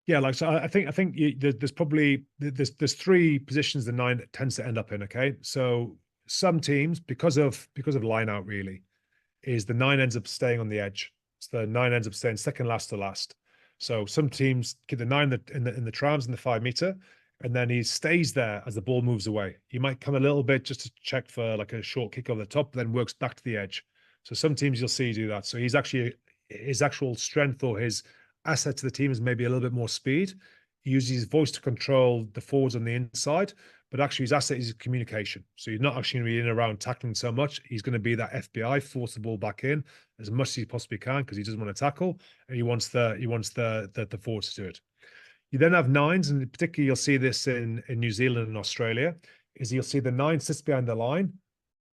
Yeah, like, so I think there's probably there's 3 positions the 9 tends to end up in. Okay, so some teams, because of line out, really, is the 9 ends up staying on the edge. So the 9 ends up staying second last to last. So some teams keep the 9 in the trams in the 5 meter, and then he stays there as the ball moves away. He might come a little bit just to check for like a short kick over the top, then works back to the edge. So some teams you'll see do that. So he's actually, his actual strength or his asset to the team is maybe a little bit more speed. He uses his voice to control the forwards on the inside, but actually his asset is communication. So you're not actually going to be in and around tackling so much. He's going to be that FBI, force the ball back in as much as he possibly can because he doesn't want to tackle, and he wants the forwards to do it. You then have 9s, and particularly you'll see this in New Zealand and Australia, is you'll see the 9 sits behind the line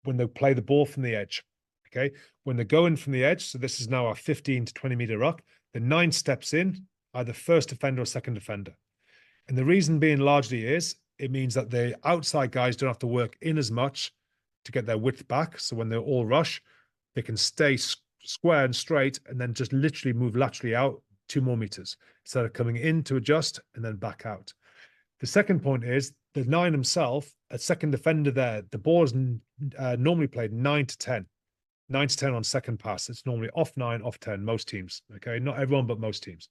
when they play the ball from the edge. Okay, when they go in from the edge, so this is now a 15 to 20 meter ruck, the 9 steps in, either first defender or second defender. And the reason being largely is it means that the outside guys don't have to work in as much to get their width back. So when they're all rush, they can stay square and straight and then just literally move laterally out 2 more meters instead of coming in to adjust and then back out. The second point is the 9 himself, a second defender there, the ball is normally played 9 to 10. 9 to 10 on second pass. It's normally off 9, off 10, most teams. Okay, not everyone, but most teams.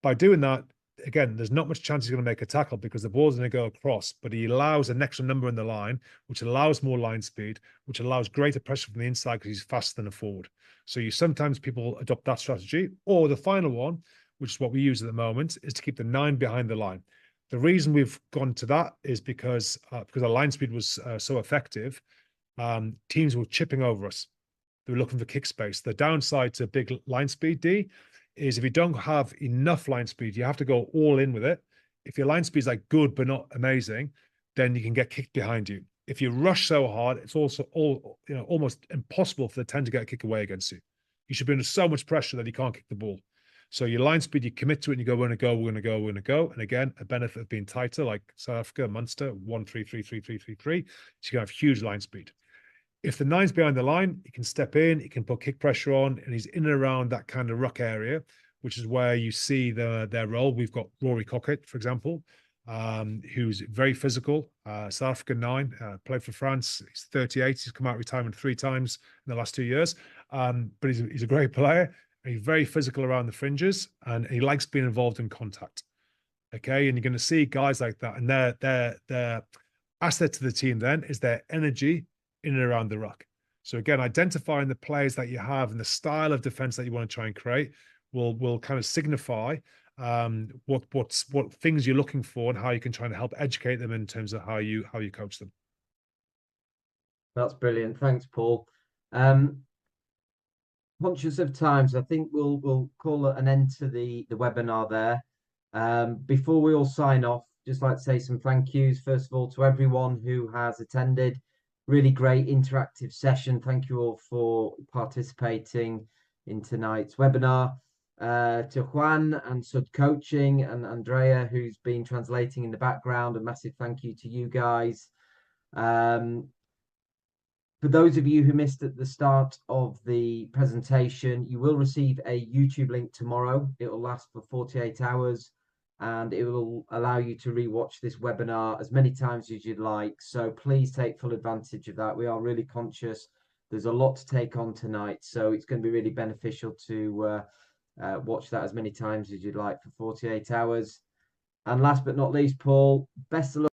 By doing that, again, there's not much chance he's going to make a tackle because the ball's going to go across, but he allows an extra number in the line, which allows more line speed, which allows greater pressure from the inside because he's faster than a forward. So sometimes people adopt that strategy. Or the final one, which is what we use at the moment, is to keep the 9 behind the line. The reason we've gone to that is because our line speed was so effective. Teams were chipping over us. They were looking for kick space. The downside to big line speed, D, is if you don't have enough line speed, you have to go all in with it. If your line speed is like good but not amazing, then you can get kicked behind you. If you rush so hard, it's also almost impossible for the 10 to get a kick away against you. You should be under so much pressure that you can't kick the ball. So your line speed, you commit to it and you go, we're going to go, we're going to go, we're going to go. And again, a benefit of being tighter, like South Africa, Munster, 1-3-3-3-3-3-3. So you can have huge line speed. If the nine's behind the line, he can step in, he can put kick pressure on, and he's in and around that kind of ruck area, which is where you see their role. We've got Rory Cockett, for example, who's very physical. South African 9, played for France. He's 38. He's come out of retirement 3 times in the last 2 years. But he's a great player. He's very physical around the fringes, and he likes being involved in contact. Okay, and you're going to see guys like that, and their asset to the team then is their energy in and around the ruck. So again, identifying the players that you have and the style of defense that you want to try and create will kind of signify what things you're looking for and how you can try and help educate them in terms of how you coach them. That's brilliant. Thanks, Paul. Conscious of times, I think we'll call an end to the webinar there. Before we all sign off, just like to say some thank yous, first of all, to everyone who has attended. Really great interactive session. Thank you all for participating in tonight's webinar. To Juan and Sud Coaching and Andrea, who's been translating in the background, a massive thank you to you guys. For those of you who missed at the start of the presentation, you will receive a YouTube link tomorrow. It will last for 48 hours. And it will allow you to rewatch this webinar as many times as you'd like. So please take full advantage of that. We are really conscious. There's a lot to take on tonight. So it's going to be really beneficial to watch that as many times as you'd like for 48 hours. And last but not least, Paul, best of luck.